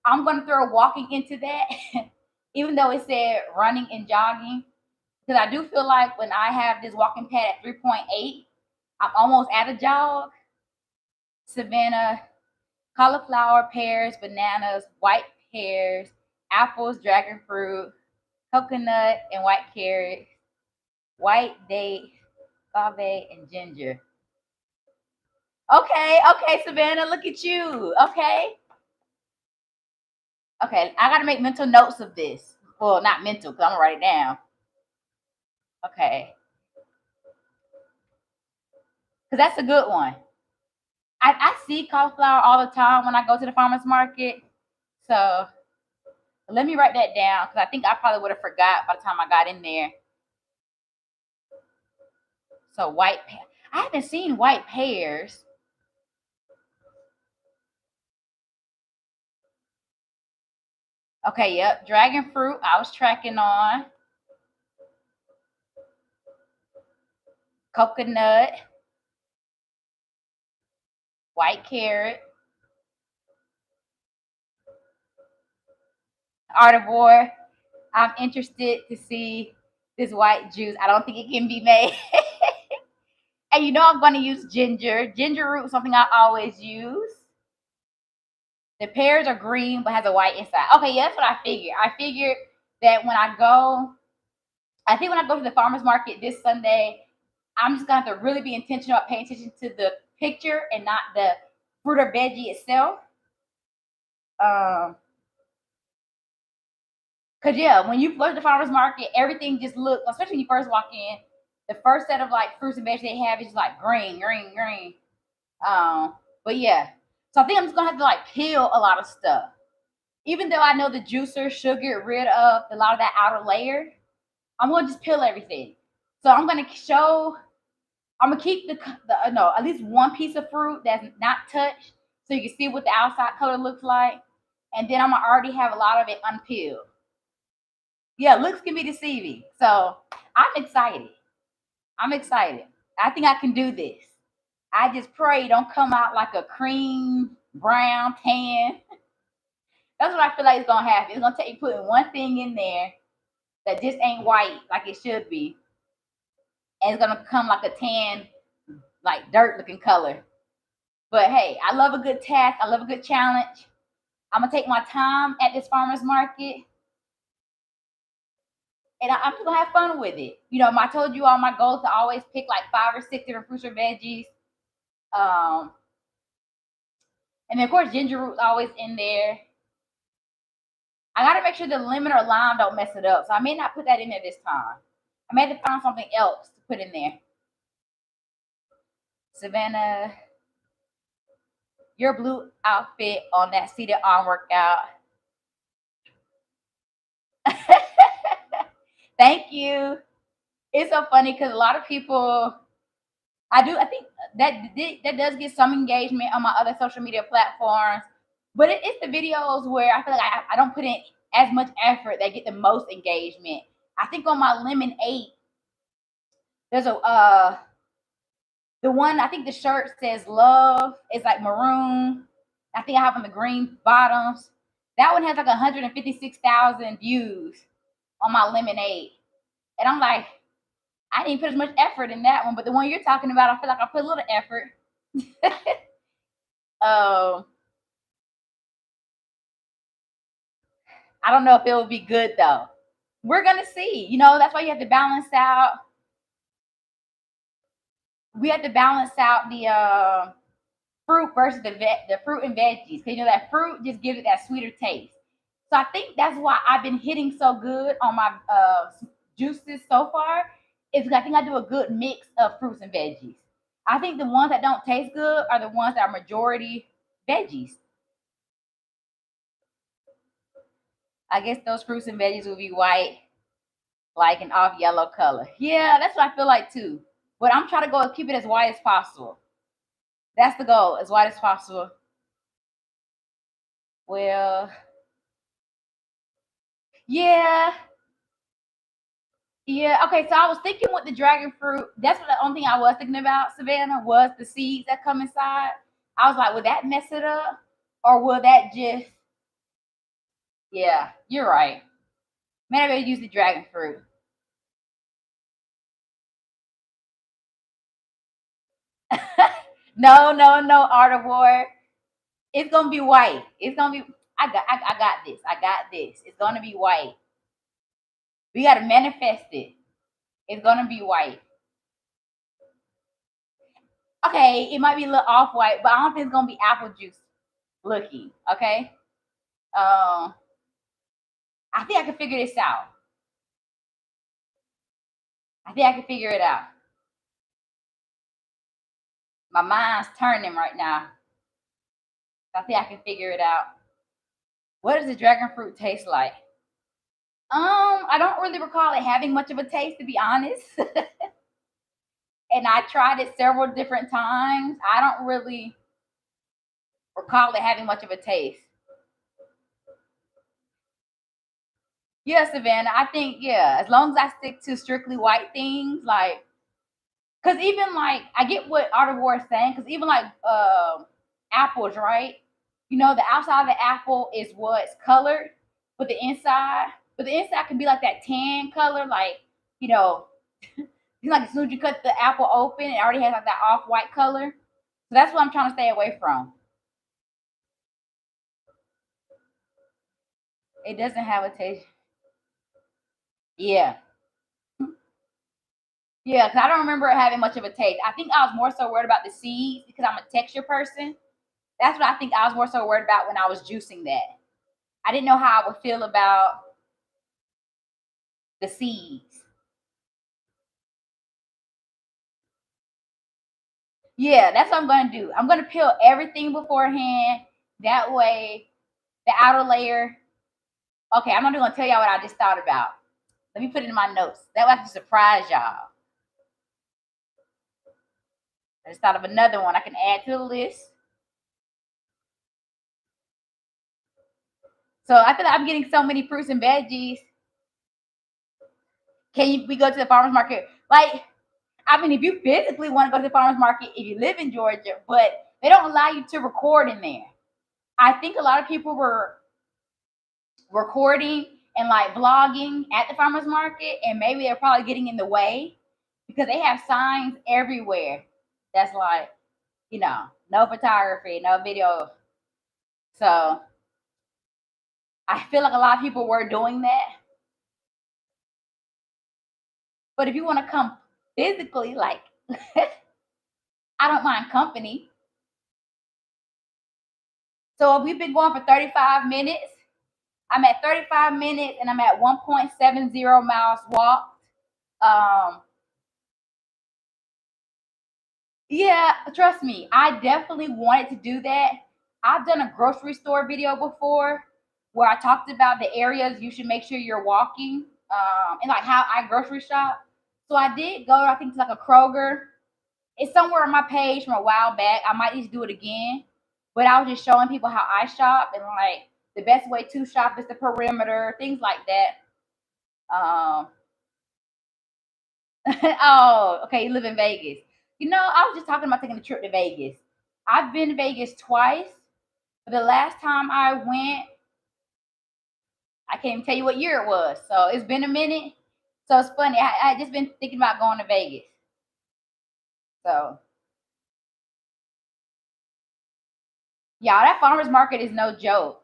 I'm going to throw walking into that, even though it said running and jogging, because I do feel like when I have this walking pad at 3.8, I'm almost at a jog. Savannah, cauliflower, pears, bananas, white pears, apples, dragon fruit, coconut, and white carrots, white date, agave, and ginger. Okay, Savannah, look at you. Okay, I got to make mental notes of this. Well, not mental, because I'm going to write it down. Okay. Because that's a good one. I see cauliflower all the time when I go to the farmer's market. So let me write that down, because I think I probably would have forgot by the time I got in there. So I haven't seen white pears. Okay, yep. Dragon fruit, I was tracking on. Coconut. White carrot. Artivore. I'm interested to see this white juice. I don't think it can be made. And I'm going to use ginger. Ginger root is something I always use. The pears are green but has a white inside. Okay, yeah, that's what I figured. I figured that when I go to the farmer's market this Sunday, I'm just going to have to really be intentional about paying attention to the picture and not the fruit or veggie itself. Because, yeah, when you go to the farmer's market, everything just looks, especially when you first walk in, the first set of, like, fruits and veggies they have is just, like, green. But, yeah. So I think I'm just going to have to, like, peel a lot of stuff. Even though I know the juicer should get rid of a lot of that outer layer, I'm going to just peel everything. So I'm going to keep at least one piece of fruit that's not touched, so you can see what the outside color looks like. And then I'm going to already have a lot of it unpeeled. Yeah, looks can be deceiving. So I'm excited. I think I can do this. I just pray don't come out like a cream, brown, tan. That's what I feel like is going to happen. It's going to take you putting one thing in there that just ain't white like it should be. And it's going to come like a tan, like dirt looking color. But hey, I love a good task. I love a good challenge. I'm going to take my time at this farmer's market. And I'm just going to have fun with it. I told you all my goals to always pick like 5 or 6 different fruits or veggies. And then, of course, ginger root's always in there. I got to make sure the lemon or lime don't mess it up. So I may not put that in there this time. I may have to find something else to put in there. Savannah, your blue outfit on that seated arm workout. Thank you. It's so funny because a lot of people, I think that does get some engagement on my other social media platforms, but it's the videos where I feel like I don't put in as much effort that get the most engagement. I think on my Lemon8, there's the one, I think the shirt says love. It's like maroon. I think I have on the green bottoms. That one has like 156,000 views on my Lemon8. And I'm like, I didn't put as much effort in that one, but the one you're talking about, I feel like I put a little effort. I don't know if it will be good though. We're gonna see. That's why you have to balance out. We have to balance out the fruit versus the fruit and veggies, because that fruit just gives it that sweeter taste. So I think that's why I've been hitting so good on my juices so far. Is because I think I do a good mix of fruits and veggies. I think the ones that don't taste good are the ones that are majority veggies. I guess those fruits and veggies will be white, like an off yellow color. Yeah, that's what I feel like too. But I'm trying to go keep it as white as possible. That's the goal, as white as possible. Well, yeah, yeah. Okay, so I was thinking with the dragon fruit, that's what the only thing I was thinking about, Savannah, was the seeds that come inside. I was like, would that mess it up? Or will that just, yeah, you're right. Man, I better use the dragon fruit. No, no, no, Art of War. It's gonna be white. It's gonna be. I got this. I got this. It's gonna be white. We gotta manifest it. It's gonna be white. Okay, it might be a little off white, but I don't think it's gonna be apple juice looking. Okay. Um, I think I can figure this out. I think I can figure it out. My mind's turning right now. I think I can figure it out. What does the dragon fruit taste like? I don't really recall it having much of a taste, to be honest. And I tried it several different times. I don't really recall it having much of a taste. Yeah, Savannah, I think, yeah, as long as I stick to strictly white things, like, because even like, I get what Art of War is saying, because even like apples, right? You know, the outside of the apple is what's colored, but the inside can be like that tan color, like, you know, like as soon as you cut the apple open, it already has like that off white color. So that's what I'm trying to stay away from. It doesn't have a taste. Yeah. Yeah, because I don't remember it having much of a taste. I think I was more so worried about the seeds because I'm a texture person. That's what I think I was more so worried about when I was juicing that. I didn't know how I would feel about the seeds. Yeah, that's what I'm going to do. I'm going to peel everything beforehand. That way, the outer layer. Okay, I'm not going to tell y'all what I just thought about. Let me put it in my notes. That way I can surprise y'all. I just thought of another one I can add to the list. So I feel like I'm getting so many fruits and veggies. We go to the farmer's market? Like, I mean, if you physically want to go to the farmer's market, if you live in Georgia, but they don't allow you to record in there. I think a lot of people were recording and like vlogging at the farmer's market, and maybe they're probably getting in the way because they have signs everywhere that's like, no photography, no video. So I feel like a lot of people were doing that. But if you want to come physically, like, I don't mind company. So we've been going for 35 minutes. I'm at 35 minutes and I'm at 1.70 miles walked. Um, yeah, trust me, I definitely wanted to do that. I've done a grocery store video before where I talked about the areas you should make sure you're walking, and like how I grocery shop. So I did go, I think, to like a Kroger. It's somewhere on my page from a while back. I might just do it again. But I was just showing people how I shop and like the best way to shop is the perimeter, things like that. Oh, okay, you live in Vegas. I was just talking about taking a trip to Vegas. I've been to Vegas twice. But the last time I went, I can't even tell you what year it was. So it's been a minute. So it's funny. I just been thinking about going to Vegas. So yeah, that farmers market is no joke.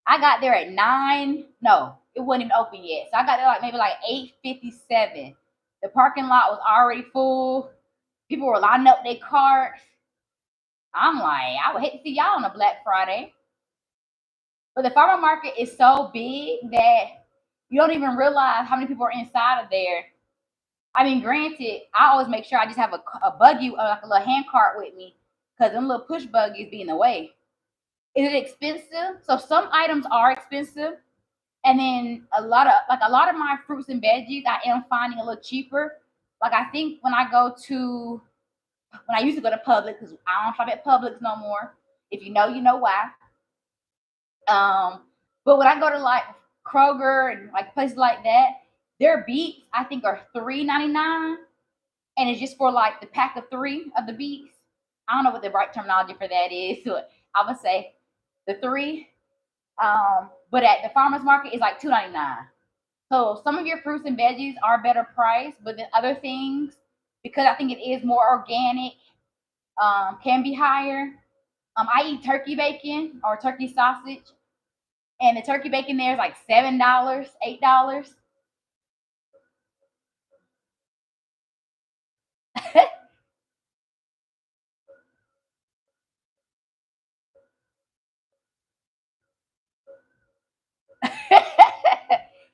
I got there at 9. No, it wasn't even open yet. So I got there like maybe like 8:57. The parking lot was already full. People were lining up their carts. I'm like, I would hate to see y'all on a Black Friday. But the farmer market is so big that you don't even realize how many people are inside of there. I mean, granted, I always make sure I just have a buggy, like a little hand cart with me, because them little push buggies be in the way. Is it expensive? So some items are expensive, and then a lot of my fruits and veggies I am finding a little cheaper. Like I think when I used to go to Publix, because I don't shop at Publix no more. If you know, you know why. But when I go to like Kroger and like places like that, their beets I think are $3.99, and it's just for like the pack of three of the beets. I don't know what the right terminology for that is. So I would say the three. But at the farmers market, it's like $2.99. So some of your fruits and veggies are better priced, but then other things, because I think it is more organic, can be higher. I eat turkey bacon or turkey sausage, and the turkey bacon there is like $7, $8.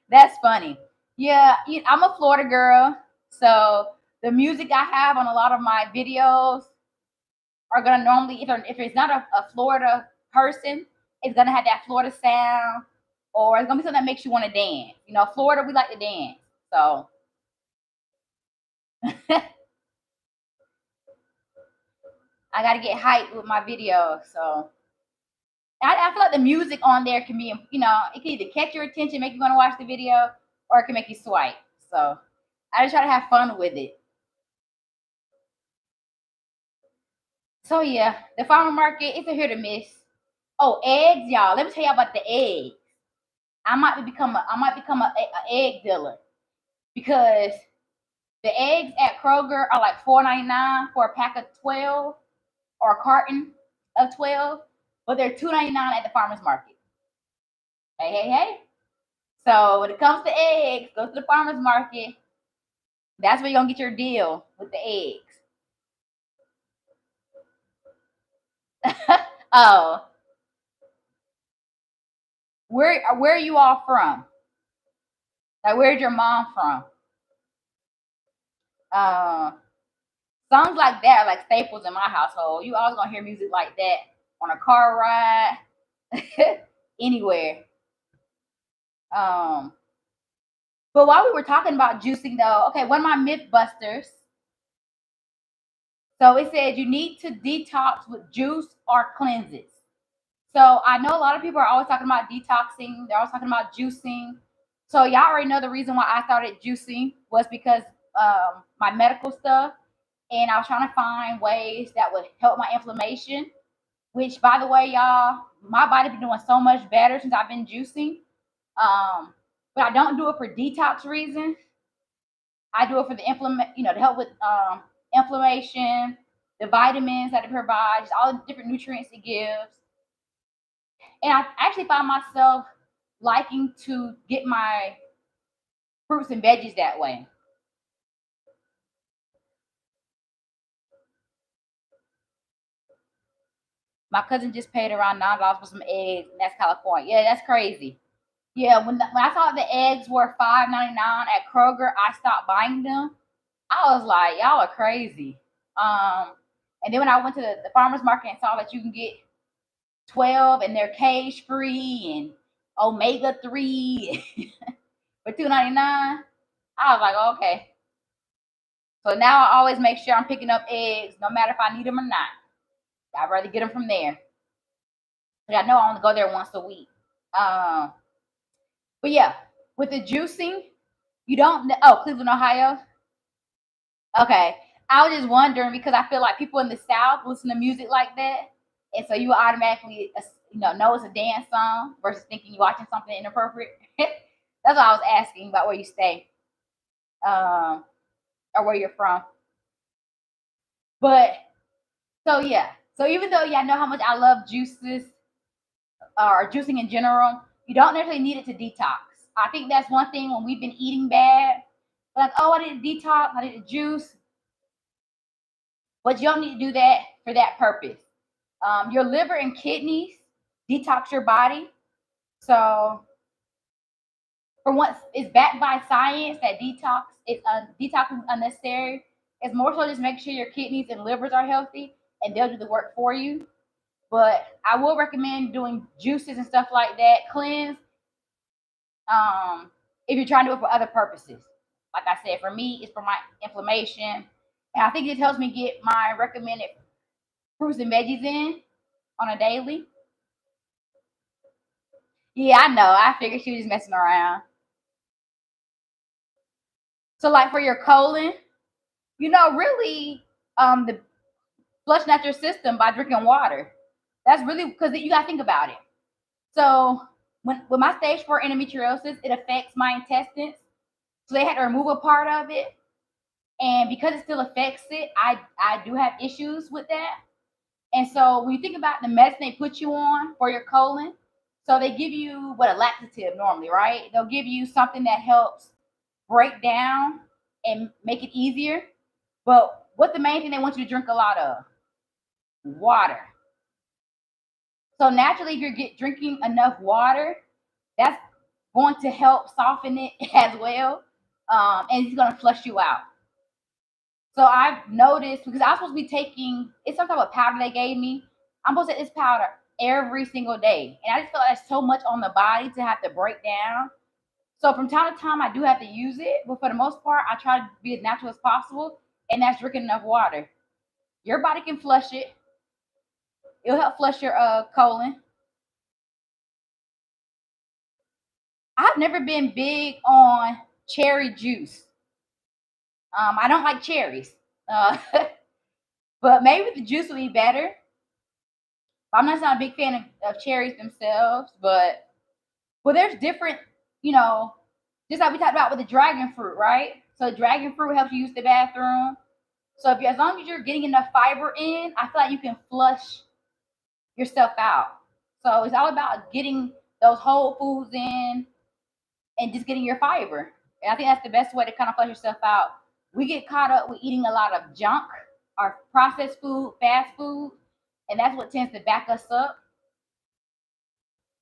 That's funny. Yeah, I'm a Florida girl, so the music I have on a lot of my videos are gonna normally, if it's not a Florida person, it's gonna have that Florida sound, or it's gonna be something that makes you want to dance. You know, Florida, we like to dance, so I gotta get hyped with my videos. So I feel like the music on there can be, it can either catch your attention, make you want to watch the video, or it can make you swipe. So I just try to have fun with it. So yeah, the farmer market, it's a hit or miss. Oh, eggs, y'all. Let me tell you about the eggs. I might become a egg dealer, because the eggs at Kroger are like $4.99 for a pack of 12, or a carton of 12, but they're $2.99 at the farmers market. Hey, hey, hey. So when it comes to eggs, go to the farmers market. That's where you're gonna get your deal with the eggs. Oh, where are you all from? Like, where's your mom from? Uh, Songs like that are like staples in my household. You always gonna hear music like that on a car ride, anywhere. Um, but while we were talking about juicing, though, okay, one of my myth busters. So it said you need to detox with juice or cleanses. So I know a lot of people are always talking about detoxing. They're always talking about juicing. So y'all already know the reason why I started juicing was because my medical stuff, and I was trying to find ways that would help my inflammation. Which, by the way, y'all, my body been doing so much better since I've been juicing. But I don't do it for detox reasons. I do it for the to help with inflammation, the vitamins that it provides, all the different nutrients it gives. And I actually find myself liking to get my fruits and veggies that way. My cousin just paid around $9 for some eggs, and that's California. Yeah, that's crazy. Yeah, when I saw the eggs were $5.99 at Kroger, I stopped buying them. I was like, y'all are crazy. Um, and then when I went to the farmers market and saw that you can get 12 and they're cage free and omega 3 for $2.99, I was like, okay. So now I always make sure I'm picking up eggs, no matter if I need them or not. I'd rather get them from there. But I know I only go there once a week. Um, but yeah, with the juicing, you don't. Oh, Cleveland, Ohio. Okay, I was just wondering because I feel like people in the South listen to music like that, and so you automatically, know it's a dance song versus thinking you're watching something inappropriate. That's why I was asking about where you stay, um, or where you're from. But so yeah, so even though y'all know how much I love juices or juicing in general, you don't necessarily need it to detox. I think that's one thing when we've been eating bad, like, oh, I need to detox, I need to juice, but you don't need to do that for that purpose. Your liver and kidneys detox your body. So, for once, it's backed by science that detox is unnecessary. It's more so just make sure your kidneys and livers are healthy, and they'll do the work for you. But I will recommend doing juices and stuff like that, cleanse, if you're trying to do it for other purposes. Like I said, for me, it's for my inflammation. And I think it helps me get my recommended fruits and veggies in on a daily. Yeah, I know. I figured she was just messing around. So, like for your colon, really, the flushing out your system by drinking water. That's really because you got to think about it. So, with my stage 4 endometriosis, it affects my intestines. So they had to remove a part of it, and because it still affects it, I do have issues with that. And so when you think about the medicine they put you on for your colon, so they give you what a laxative normally, right? They'll give you something that helps break down and make it easier. But what's the main thing they want you to drink a lot of? Water. So naturally, if you're drinking enough water, that's going to help soften it as well, and it's going to flush you out. So I've noticed, because I was supposed to be taking, it's some type of powder they gave me. I'm supposed to take this powder every single day. And I just feel like there's so much on the body to have to break down. So from time to time, I do have to use it. But for the most part, I try to be as natural as possible. And that's drinking enough water. Your body can flush it. It'll help flush your colon. I've never been big on cherry juice. I don't like cherries. But maybe the juice would be better. I'm not a big fan of cherries themselves, but there's different, just like we talked about with the dragon fruit, right? So dragon fruit helps you use the bathroom. So as long as you're getting enough fiber in, I feel like you can flush yourself out. So it's all about getting those whole foods in and just getting your fiber. And I think that's the best way to kind of flush yourself out. We get caught up with eating a lot of junk or processed food, fast food, and that's what tends to back us up.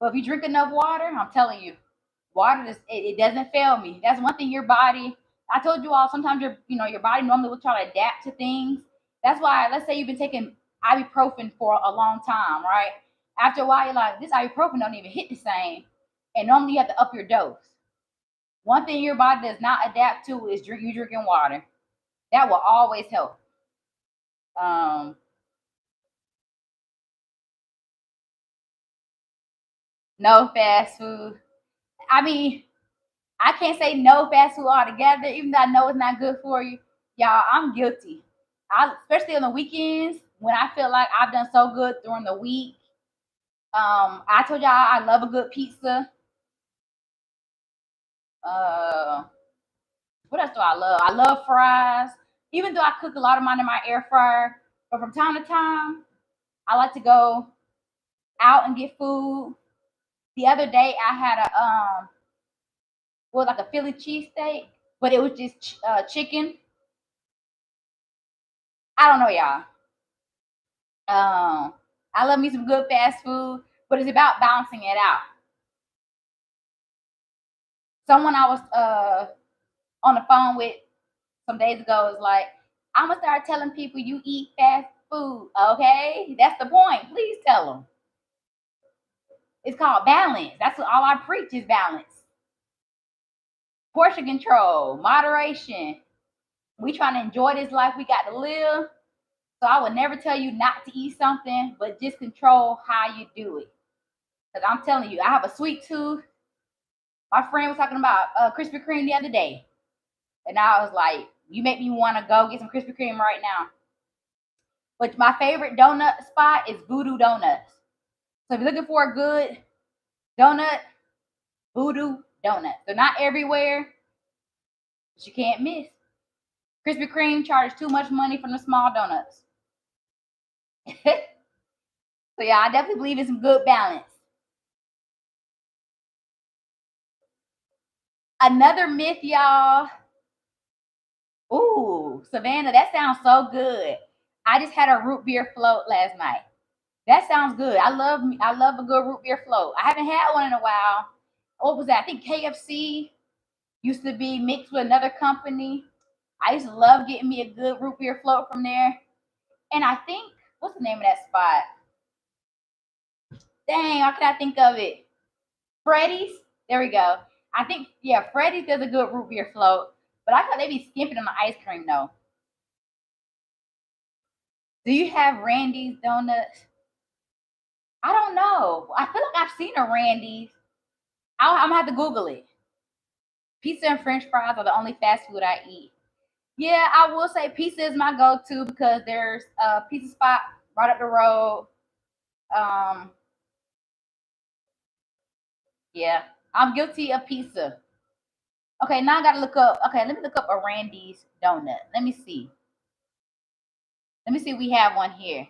But if you drink enough water, I'm telling you, water it doesn't fail me. That's one thing your body. I told you all sometimes your body normally will try to adapt to things. That's why, let's say you've been taking ibuprofen for a long time, right? After a while, you're like, this ibuprofen don't even hit the same, and normally you have to up your dose. One thing your body does not adapt to is drinking water. That will always help. No fast food. I mean, I can't say no fast food altogether, even though I know it's not good for you. Y'all, I'm guilty. Especially on the weekends when I feel like I've done so good during the week. I told y'all I love a good pizza. Uh, what else do I love? I love fries. Even though I cook a lot of mine in my air fryer, but from time to time, I like to go out and get food. The other day, I had like a Philly cheesesteak, but it was just chicken. I don't know, y'all. I love me some good fast food, but it's about balancing it out. Someone I was on the phone with some days ago is like, I'm gonna start telling people you eat fast food. Okay, that's the point. Please tell them. It's called balance. That's what all I preach is balance. Portion control, moderation. We trying to enjoy this life we got to live. So I would never tell you not to eat something, but just control how you do it. Because I'm telling you, I have a sweet tooth. My friend was talking about Krispy Kreme the other day. And I was like, you make me want to go get some Krispy Kreme right now. But my favorite donut spot is Voodoo Donuts. So if you're looking for a good donut, Voodoo Donuts. They're not everywhere, but you can't miss. Krispy Kreme charges too much money from the small donuts. So yeah, I definitely believe in some good balance. Another myth, y'all. Ooh, Savannah, that sounds so good. I just had a root beer float last night. That sounds good. I love a good root beer float. I haven't had one in a while. What was that? I think KFC used to be mixed with another company. I used to love getting me a good root beer float from there. And I think What's the name of that spot? Dang, how can I think of it? Freddy's. There we go. I think yeah, Freddy's does a good root beer float, but I thought they'd be skimping on the ice cream though. Do you have Randy's donuts? I don't know. I feel like I've seen a Randy's. I'm gonna have to Google it. Pizza and French fries are the only fast food I eat. Yeah, I will say pizza is my go-to because there's a pizza spot right up the road. Um, yeah, I'm guilty of pizza. Okay, now I gotta look up. Okay, let me look up a Randy's donut. Let me see. Let me see if we have one here.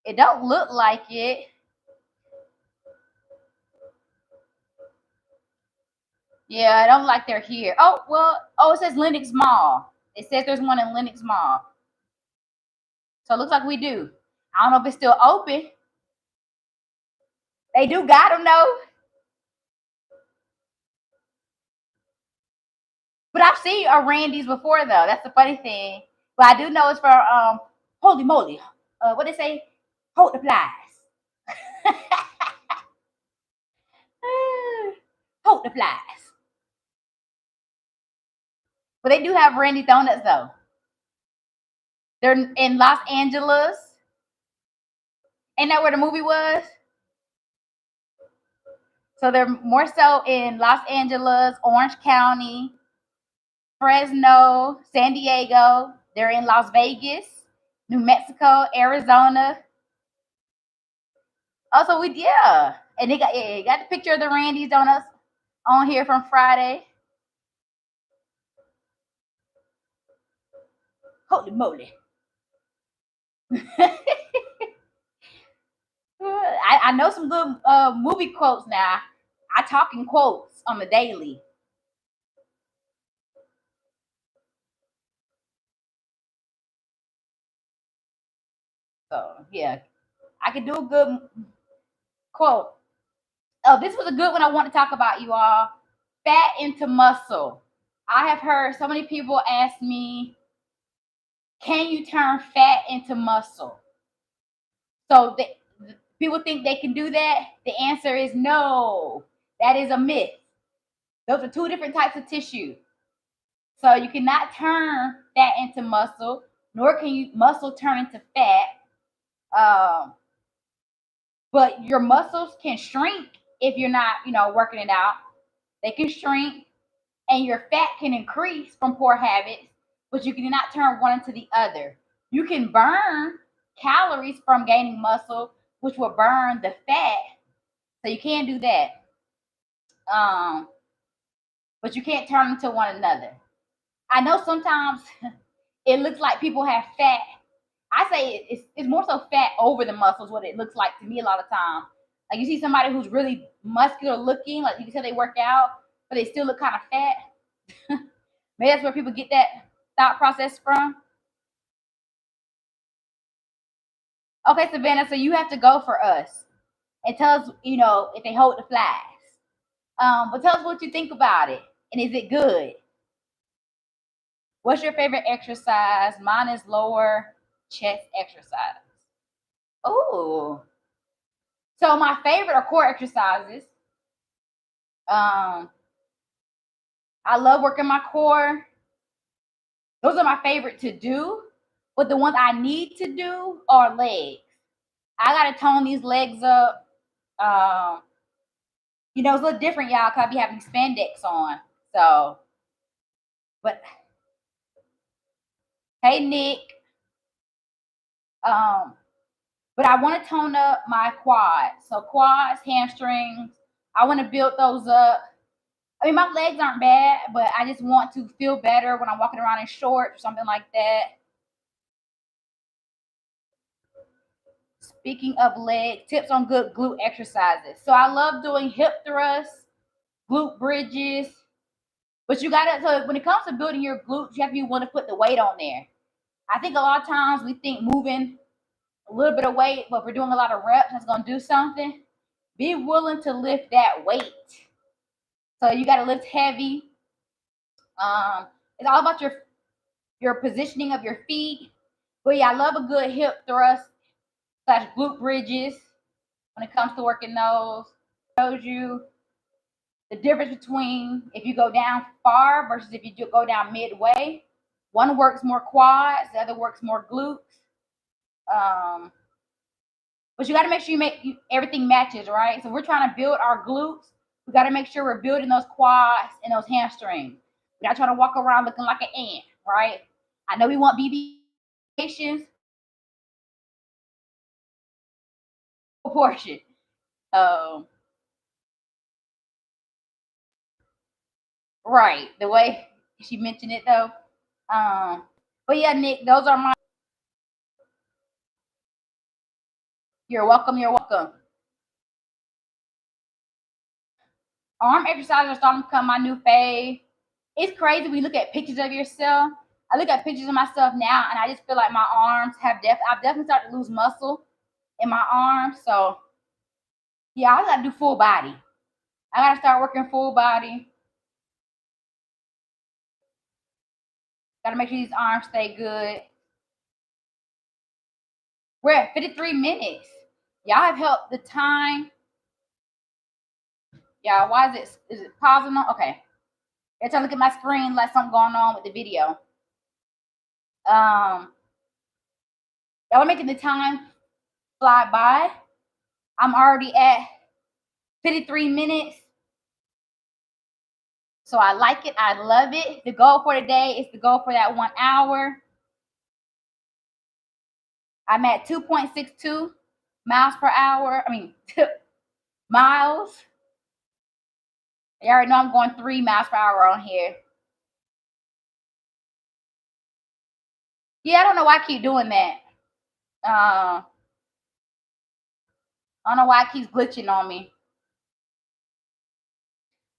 It don't look like it. Yeah, I don't like they're here. Oh, well, oh, it says Lenox Mall. It says there's one in Lenox Mall. So it looks like we do. I don't know if it's still open. They do got them though. But I've seen a Randy's before though. That's the funny thing. But I do know it's for holy moly. What they say? Hold the flies. Hold the flies. But they do have Randy donuts though. They're in Los Angeles. Ain't that where the movie was? So they're more so in Los Angeles, Orange County, Fresno, San Diego. They're in Las Vegas, New Mexico, Arizona. Also, we yeah, and they got the picture of the Randy's donuts on here from Friday. Holy moly! I know some good movie quotes now. I talk in quotes on the daily. So yeah, I can do a good quote. Oh, this was a good one I want to talk about, you all. Fat into muscle. I have heard so many people ask me, can you turn fat into muscle? So people think they can do that. The answer is no. That is a myth. Those are two different types of tissue. So you cannot turn fat into muscle, nor can you muscle turn into fat. Um, but your muscles can shrink if you're not, working it out. They can shrink, and your fat can increase from poor habits, but you cannot turn one into the other. You can burn calories from gaining muscle, which will burn the fat. So you can do that. Um, but you can't turn them to one another. I know sometimes it looks like people have fat. I say it's more so fat over the muscles, what it looks like to me a lot of times. Like you see somebody who's really muscular looking, like you can tell they work out, but they still look kind of fat. Maybe that's where people get that thought process from. Okay, Savannah, so you have to go for us and tell us, if they hold the flies. But tell us what you think about it, and is it good? What's your favorite exercise? Mine is lower chest exercise. Oh, so my favorite are core exercises. Um, I love working my core. Those are my favorite to do. But the ones I need to do are legs. I gotta tone these legs up. Um, it's a little different, y'all, cause I be having spandex on. So, but hey, Nick. Um, but I want to tone up my quads. So quads, hamstrings. I want to build those up. I mean, my legs aren't bad, but I just want to feel better when I'm walking around in shorts or something like that. Speaking of legs, tips on good glute exercises. So I love doing hip thrusts, glute bridges. But you gotta, so when it comes to building your glutes, you have to be willing to put the weight on there. I think a lot of times we think moving a little bit of weight, but if we're doing a lot of reps, that's gonna do something. be willing to lift that weight. So you got to lift heavy. It's all about your positioning of your feet. But yeah, I love a good hip thrust / glute bridges when it comes to working those. Shows you the difference between if you go down far versus if you go down midway. One works more quads, the other works more glutes. But you got to make sure everything matches, right? So we're trying to build our glutes. We got to make sure we're building those quads and those hamstrings. We're not trying to walk around looking like an ant, right? I know we want BBations proportion. Right, the way she mentioned it though. But yeah, Nick, those are my. You're welcome. You're welcome. Arm exercises are starting to become my new fave. It's crazy when you look at pictures of yourself. I look at pictures of myself now, and I just feel like my arms have I've definitely started to lose muscle in my arms. So yeah, I gotta do full body. I gotta start working full body. Gotta make sure these arms stay good. We're at 53 minutes. Y'all have helped the time. Yeah, why is it pausing on? Okay. Every time I look at my screen, like something going on with the video. Y'all are making the time fly by. I'm already at 53 minutes. So I like it. I love it. The goal for today is to go for that 1 hour. I'm at 2.62 miles per hour. I mean, miles. You already know I'm going 3 miles per hour on here. Yeah, I don't know why I keep doing that. I don't know why it keeps glitching on me.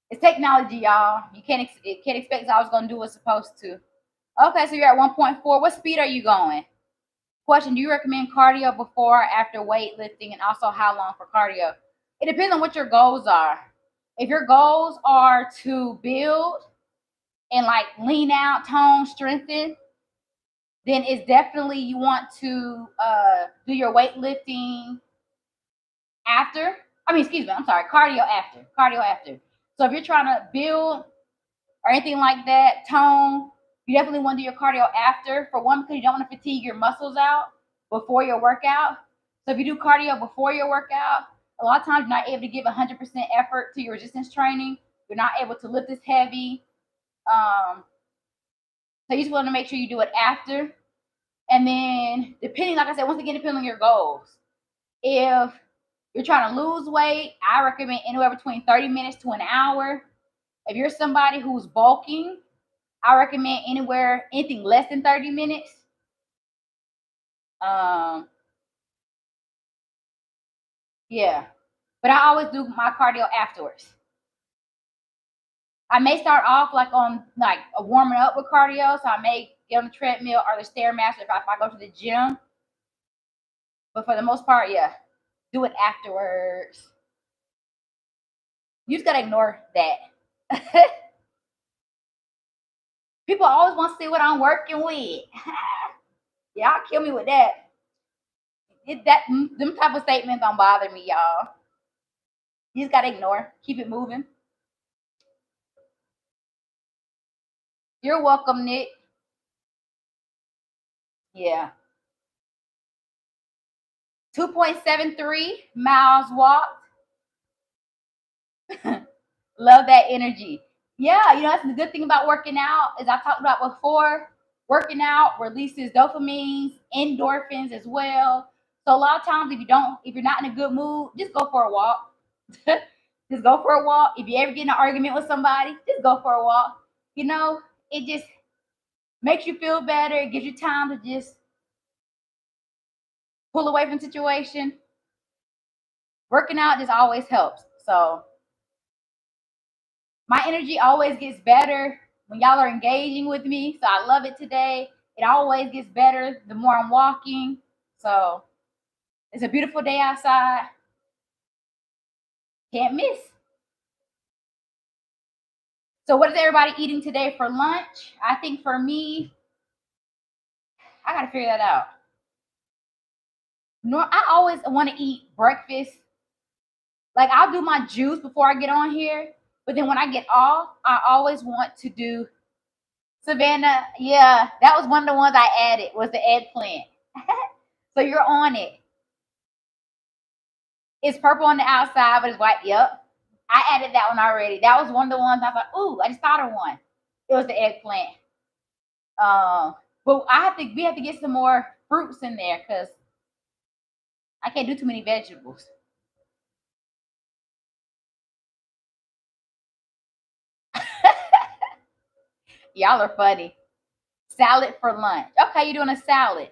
It's technology, y'all. You can't expect I was gonna do what's supposed to. Okay, so you're at 1.4. What speed are you going? Question: do you recommend cardio before or after weightlifting, and also how long for cardio? It depends on what your goals are. If your goals are to build and like lean out, tone, strengthen, then it's definitely you want to do your weightlifting after. Cardio after. Cardio after. So if you're trying to build or anything like that, tone, you definitely want to do your cardio after. For one, because you don't want to fatigue your muscles out before your workout. So if you do cardio before your workout, a lot of times you're not able to give 100% effort to your resistance training. You're not able to lift as heavy. So you just want to make sure you do it after. And then depending, like I said, once again, depending on your goals. If you're trying to lose weight, I recommend anywhere between 30 minutes to an hour. If you're somebody who's bulking, I recommend anything less than 30 minutes. Yeah. But I always do my cardio afterwards. I may start off like on like a warming up with cardio. So I may get on the treadmill or the Stairmaster if I go to the gym. But for the most part, yeah, do it afterwards. You just gotta ignore that. People always want to see what I'm working with. Y'all kill me with that. Them type of statements don't bother me, y'all. You just gotta ignore. Keep it moving. You're welcome, Nick. Yeah. 2.73 miles walked. Love that energy. Yeah, that's the good thing about working out, as I talked about before. Working out releases dopamines, endorphins as well. So a lot of times if you're not in a good mood, just go for a walk. Just go for a walk. If you ever get in an argument with somebody, just go for a walk. It just makes you feel better. It gives you time to just pull away from the situation. Working out just always helps. So my energy always gets better when y'all are engaging with me. So I love it today. It always gets better the more I'm walking. So it's a beautiful day outside. Can't miss. So what is everybody eating today for lunch? I think for me, I gotta figure that out. No, I always want to eat breakfast. Like I'll do my juice before I get on here, but then when I get off, I always want to do Savannah. Yeah, that was one of the ones I added was the eggplant. So you're on it. It's purple on the outside, but it's white. Yep. I added that one already. That was one of the ones I was like, ooh, I just thought of one. It was the eggplant. But we have to get some more fruits in there because I can't do too many vegetables. Y'all are funny. Salad for lunch. Okay, you're doing a salad.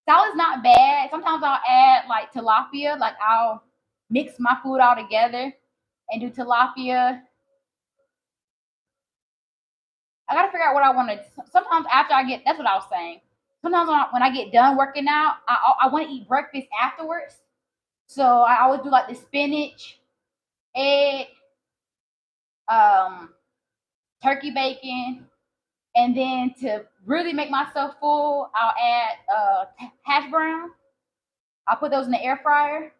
Salad's not bad. Sometimes I'll add like tilapia. Like I'll mix my food all together and do tilapia. I gotta figure out what I want to. Sometimes after I get, that's what I was saying. Sometimes when I get done working out, I want to eat breakfast afterwards. So I always do like the spinach, egg, um, turkey bacon, and then to really make myself full, I'll add hash brown. I'll put those in the air fryer.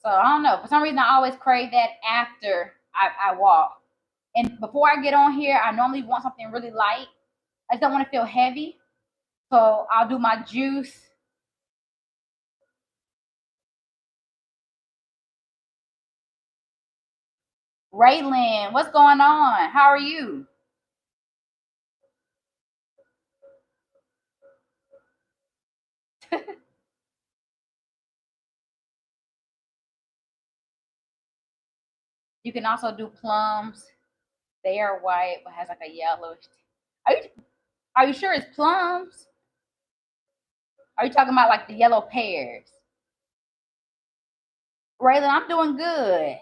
So I don't know. For some reason, I always crave that after I walk. And before I get on here, I normally want something really light. I just don't want to feel heavy. So I'll do my juice. Raylan, what's going on? How are you? You can also do plums. They are white, but has like a yellowish. Are you are you sure it's plums? Are you talking about like the yellow pears? Raylan, I'm doing good.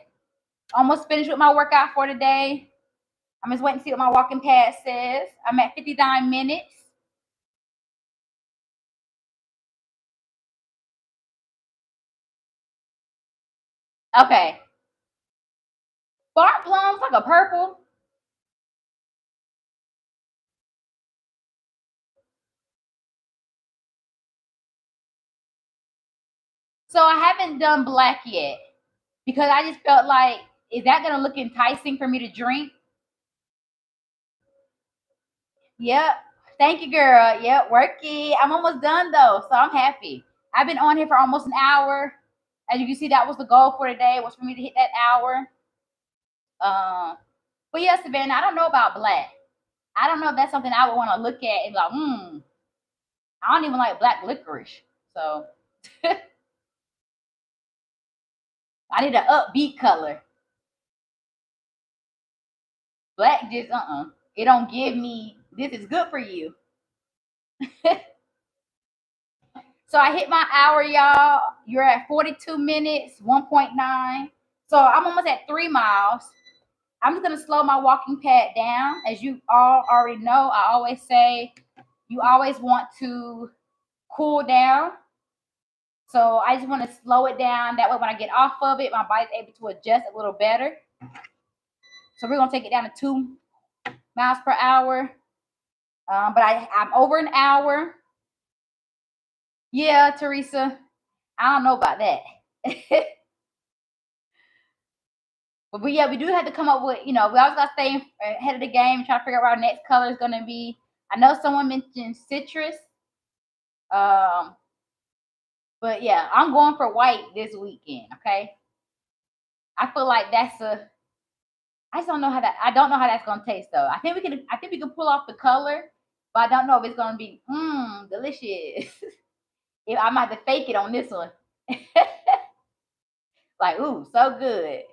Almost finished with my workout for today. I'm just waiting to see what my walking pad says. I'm at 59 minutes. Okay. Bark plums like a purple. So I haven't done black yet because I just felt like, is that gonna look enticing for me to drink? Yep. Thank you, girl. Yep, worky. I'm almost done though, so I'm happy. I've been on here for almost an hour. As you can see, that was the goal for today, was for me to hit that hour. But yeah, Savannah, I don't know about black. I don't know if that's something I would want to look at and be like, I don't even like black licorice. So I need an upbeat color. Black just It don't give me this is good for you. So I hit my hour, y'all. You're at 42 minutes, 1.9. So I'm almost at 3 miles. I'm just gonna slow my walking pad down. As you all already know, I always say you always want to cool down. So I just want to slow it down. That way when I get off of it, my body's able to adjust a little better. So we're gonna take it down to 2 miles per hour. But I'm over an hour. Yeah, Teresa. I don't know about that. But yeah, we do have to come up with, we always got to stay ahead of the game, try to figure out what our next color is going to be. I know someone mentioned citrus. Um, but yeah, I'm going for white this weekend. Okay. I feel like I just don't know I don't know how that's going to taste though. I think we can pull off the color, but I don't know if it's going to be, delicious. I might have to fake it on this one. Like, ooh, so good.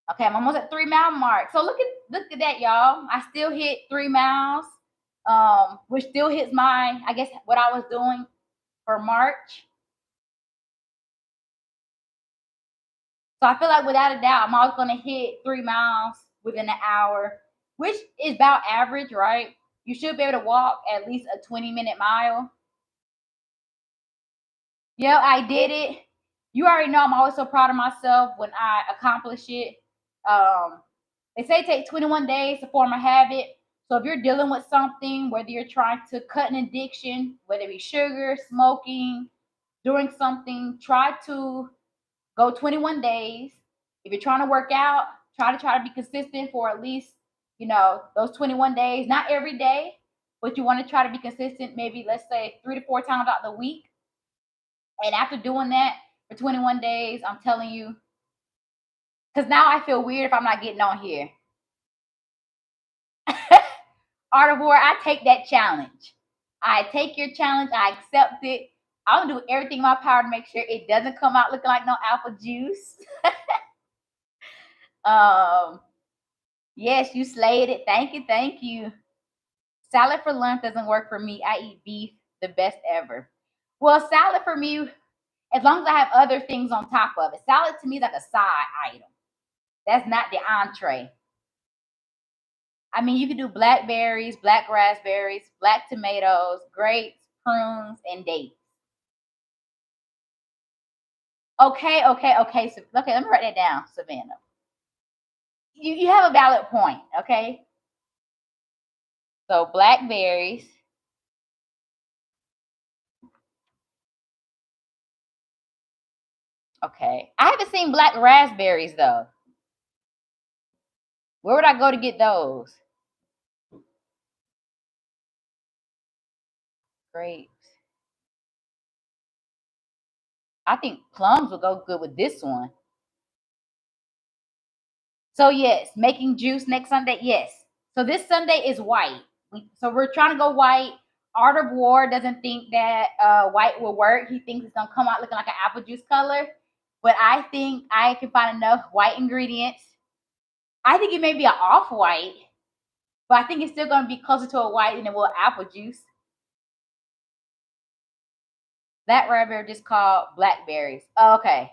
Okay, I'm almost at 3 mile mark. So look at that, y'all. I still hit 3 miles, which still hits my, I guess, what I was doing for March. So I feel like without a doubt, I'm always gonna hit 3 miles within an hour. which is about average, right? You should be able to walk at least a 20-minute mile. Yeah, I did it. You already know I'm always so proud of myself when I accomplish it. Um, they say it takes 21 days to form a habit. So if you're dealing with something, whether you're trying to cut an addiction, whether it be sugar, smoking, doing something, try to go 21 days. If you're trying to work out, try to be consistent for at least, those 21 days. Not every day, but you want to try to be consistent, maybe let's say 3 to 4 times out the week. And after doing that for 21 days, I'm telling you, because now I feel weird if I'm not getting on here. Artivore, I take that challenge. I take your challenge. I accept it. I'm gonna do everything in my power to make sure it doesn't come out looking like no apple juice. Yes, you slayed it. Thank you, thank you. Salad for lunch doesn't work for me. I eat beef, the best ever. Well, salad for me, as long as I have other things on top of it. Salad to me is like a side item. That's not the entree. I mean, you can do blackberries, black raspberries, black tomatoes, grapes, prunes, and dates. Okay. So, okay, let me write that down, Savannah. You have a valid point, okay? So blackberries. Okay. I haven't seen black raspberries though. Where would I go to get those? Grapes. I think plums will go good with this one. So yes, making juice next Sunday. Yes. So this Sunday is white. So we're trying to go white. Art of War doesn't think that white will work. He thinks it's gonna come out looking like an apple juice color. But I think I can find enough white ingredients. I think it may be an off white, but I think it's still gonna be closer to a white than it will apple juice. That raspberry just called blackberries. Oh, okay.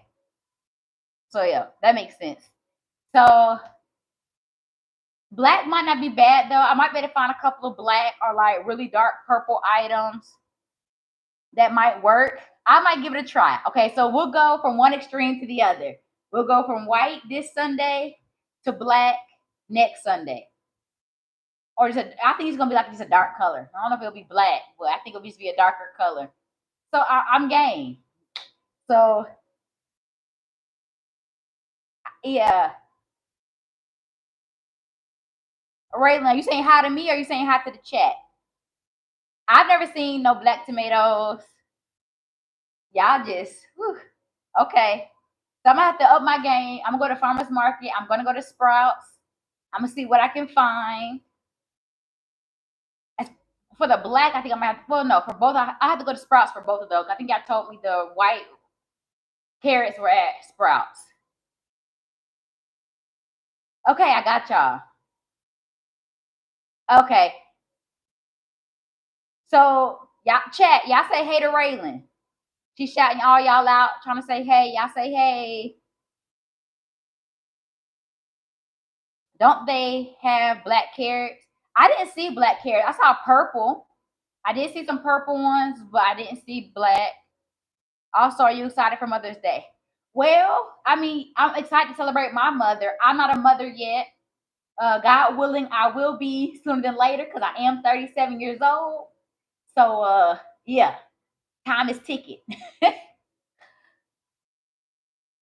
So yeah, that makes sense. So black might not be bad though. I might be able to find a couple of black or like really dark purple items that might work. I might give it a try. Okay, so we'll go from one extreme to the other. We'll go from white this Sunday to black next Sunday. Or I think it's gonna be like just a dark color. I don't know if it'll be black, but I think it'll just be a darker color. So I'm game. So yeah. Raylan, are you saying hi to me or are you saying hi to the chat? I've never seen no black tomatoes. Y'all just, whew. Okay. So I'm gonna have to up my game. I'm gonna go to farmers market. I'm gonna go to Sprouts. I'm gonna see what I can find. As for the black, I think I'm gonna have to, well, no, for both, I have to go to Sprouts for both of those. I think y'all told me the white carrots were at Sprouts. Okay, I got y'all. Okay. So y'all chat, y'all say hey to Raylan. She's shouting all y'all out, trying to say hey. Y'all say hey. Don't they have black carrots? I didn't see black carrots. I saw purple. I did see some purple ones, but I didn't see black. Also, are you excited for Mother's Day? Well, I mean, I'm excited to celebrate my mother. I'm not a mother yet. God willing, I will be sooner than later because I am 37 years old. So, yeah, time is ticking.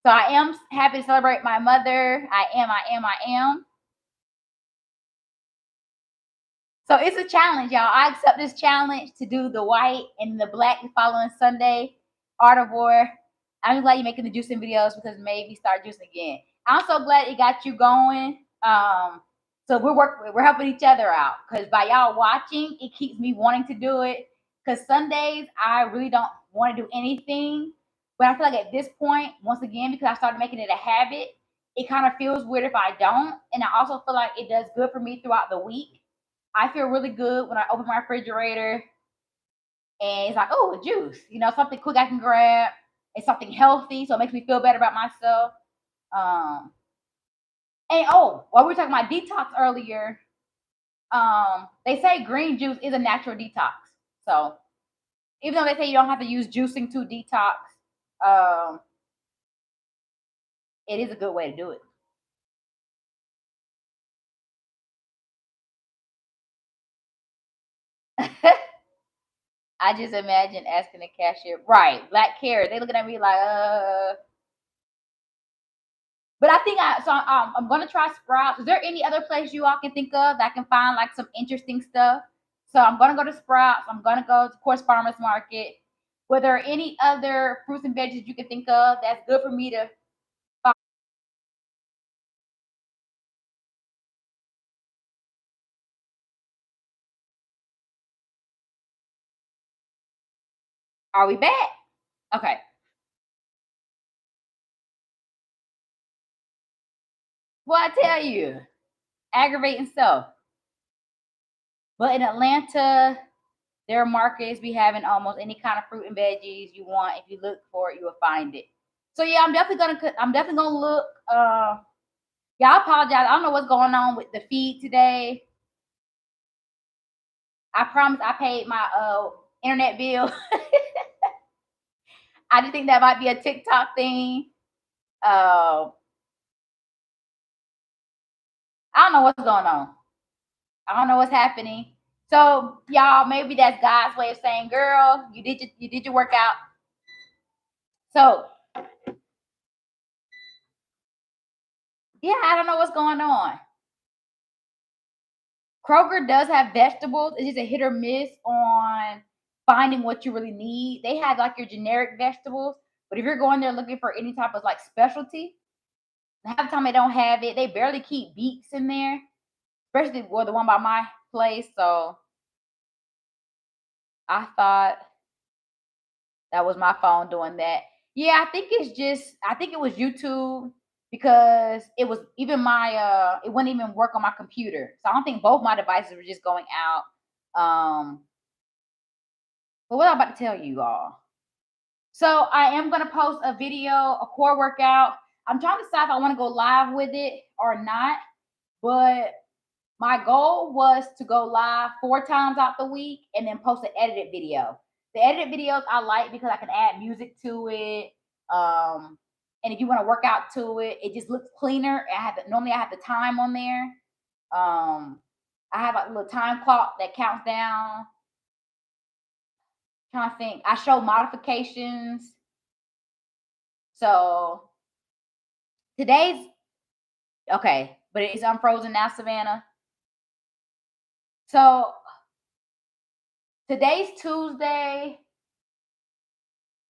So I am happy to celebrate my mother. I am. So it's a challenge, y'all. I accept this challenge to do the white and the black the following Sunday. Artivore. I'm glad you're making the juicing videos because maybe start juicing again. I'm so glad it got you going. So we're helping each other out because by y'all watching, it keeps me wanting to do it. Because Sundays I really don't want to do anything, but I feel like at this point, once again, because I started making it a habit, it kind of feels weird if I don't, and I also feel like it does good for me throughout the week. I feel really good when I open my refrigerator and it's like, oh, a juice, something quick I can grab. It's something healthy, so it makes me feel better about myself. And while we were talking about detox earlier, They say green juice is a natural detox. So even though they say you don't have to use juicing to detox, it is a good way to do it. I just imagine asking the cashier, right? Black carrot. They looking at me like. But I think I'm gonna try Sprouts. Is there any other place you all can think of that I can find like some interesting stuff? So I'm gonna go to Sprouts. I'm gonna go to, of course, Farmers Market. Were there any other fruits and veggies you can think of that's good for me to? Are we back? Okay. Well, I tell you, aggravating stuff. But in Atlanta, their markets be having almost any kind of fruit and veggies you want. If you look for it, you will find it. So yeah, I'm definitely gonna look. Yeah, I apologize. I don't know what's going on with the feed today. I promise I paid my internet bill. I just think that might be a TikTok thing. Uh, I don't know what's going on. I don't know what's happening. So y'all, maybe that's God's way of saying, "Girl, you did your workout." So yeah, I don't know what's going on. Kroger does have vegetables. It's just a hit or miss on finding what you really need. They have like your generic vegetables, but if you're going there looking for any type of like specialty, half the time they don't have it. They barely keep beets in there, especially well, the one by my place. So I thought that was my phone doing that. Yeah, I think it was YouTube because it was even my it wouldn't even work on my computer. So I don't think both my devices were just going out. But what I'm about to tell you all. So I am gonna post a video, a core workout. I'm trying to decide if I want to go live with it or not. But my goal was to go live 4 times out the week and then post an edited video. The edited videos I like because I can add music to it. And if you want to work out to it, it just looks cleaner. Normally I have the time on there. I have a little time clock that counts down. Trying to think. I show modifications. So today's okay, but it's unfrozen now, Savannah. So today's Tuesday.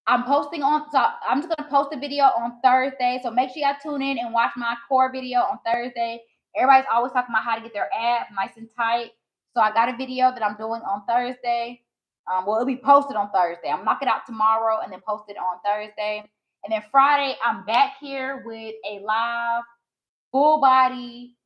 I'm posting on, so I'm just gonna post a video on Thursday. So make sure y'all tune in and watch my core video on Thursday. Everybody's always talking about how to get their abs nice and tight. So I got a video that I'm doing on Thursday. Well, it'll be posted on Thursday. I'm knock it out tomorrow and then post it on Thursday. And then Friday, I'm back here with a live full body.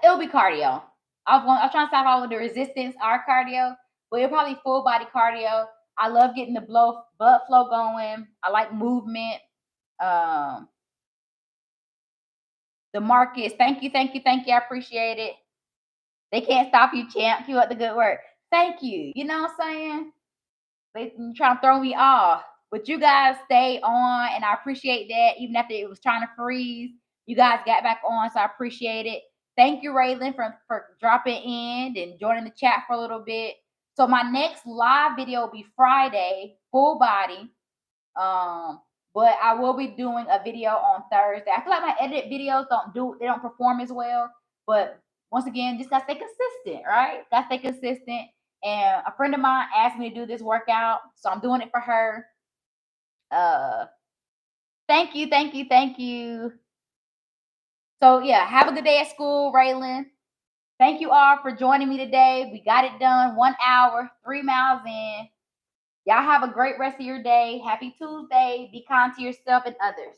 It'll be cardio. I was trying to stop all of the resistance, our cardio, but it'll probably full body cardio. I love getting the blood flow going. I like movement. Um, the markets. Thank you, thank you, thank you. I appreciate it. They can't stop you, champ. Keep up the good work. Thank you. You know what I'm saying? They trying to throw me off. But you guys stay on, and I appreciate that. Even after it was trying to freeze, you guys got back on, so I appreciate it. Thank you, Raylan, for dropping in and joining the chat for a little bit. So my next live video will be Friday, full body. But I will be doing a video on Thursday. I feel like my edited videos they don't perform as well. But once again, just gotta stay consistent, right? Gotta stay consistent. And a friend of mine asked me to do this workout, so I'm doing it for her. Uh, thank you, thank you, thank you. So yeah, have a good day at school, Raylan. Thank you all for joining me today. We got it done. 1 hour, 3 miles in. Y'all have a great rest of your day. Happy Tuesday. Be kind to yourself and others.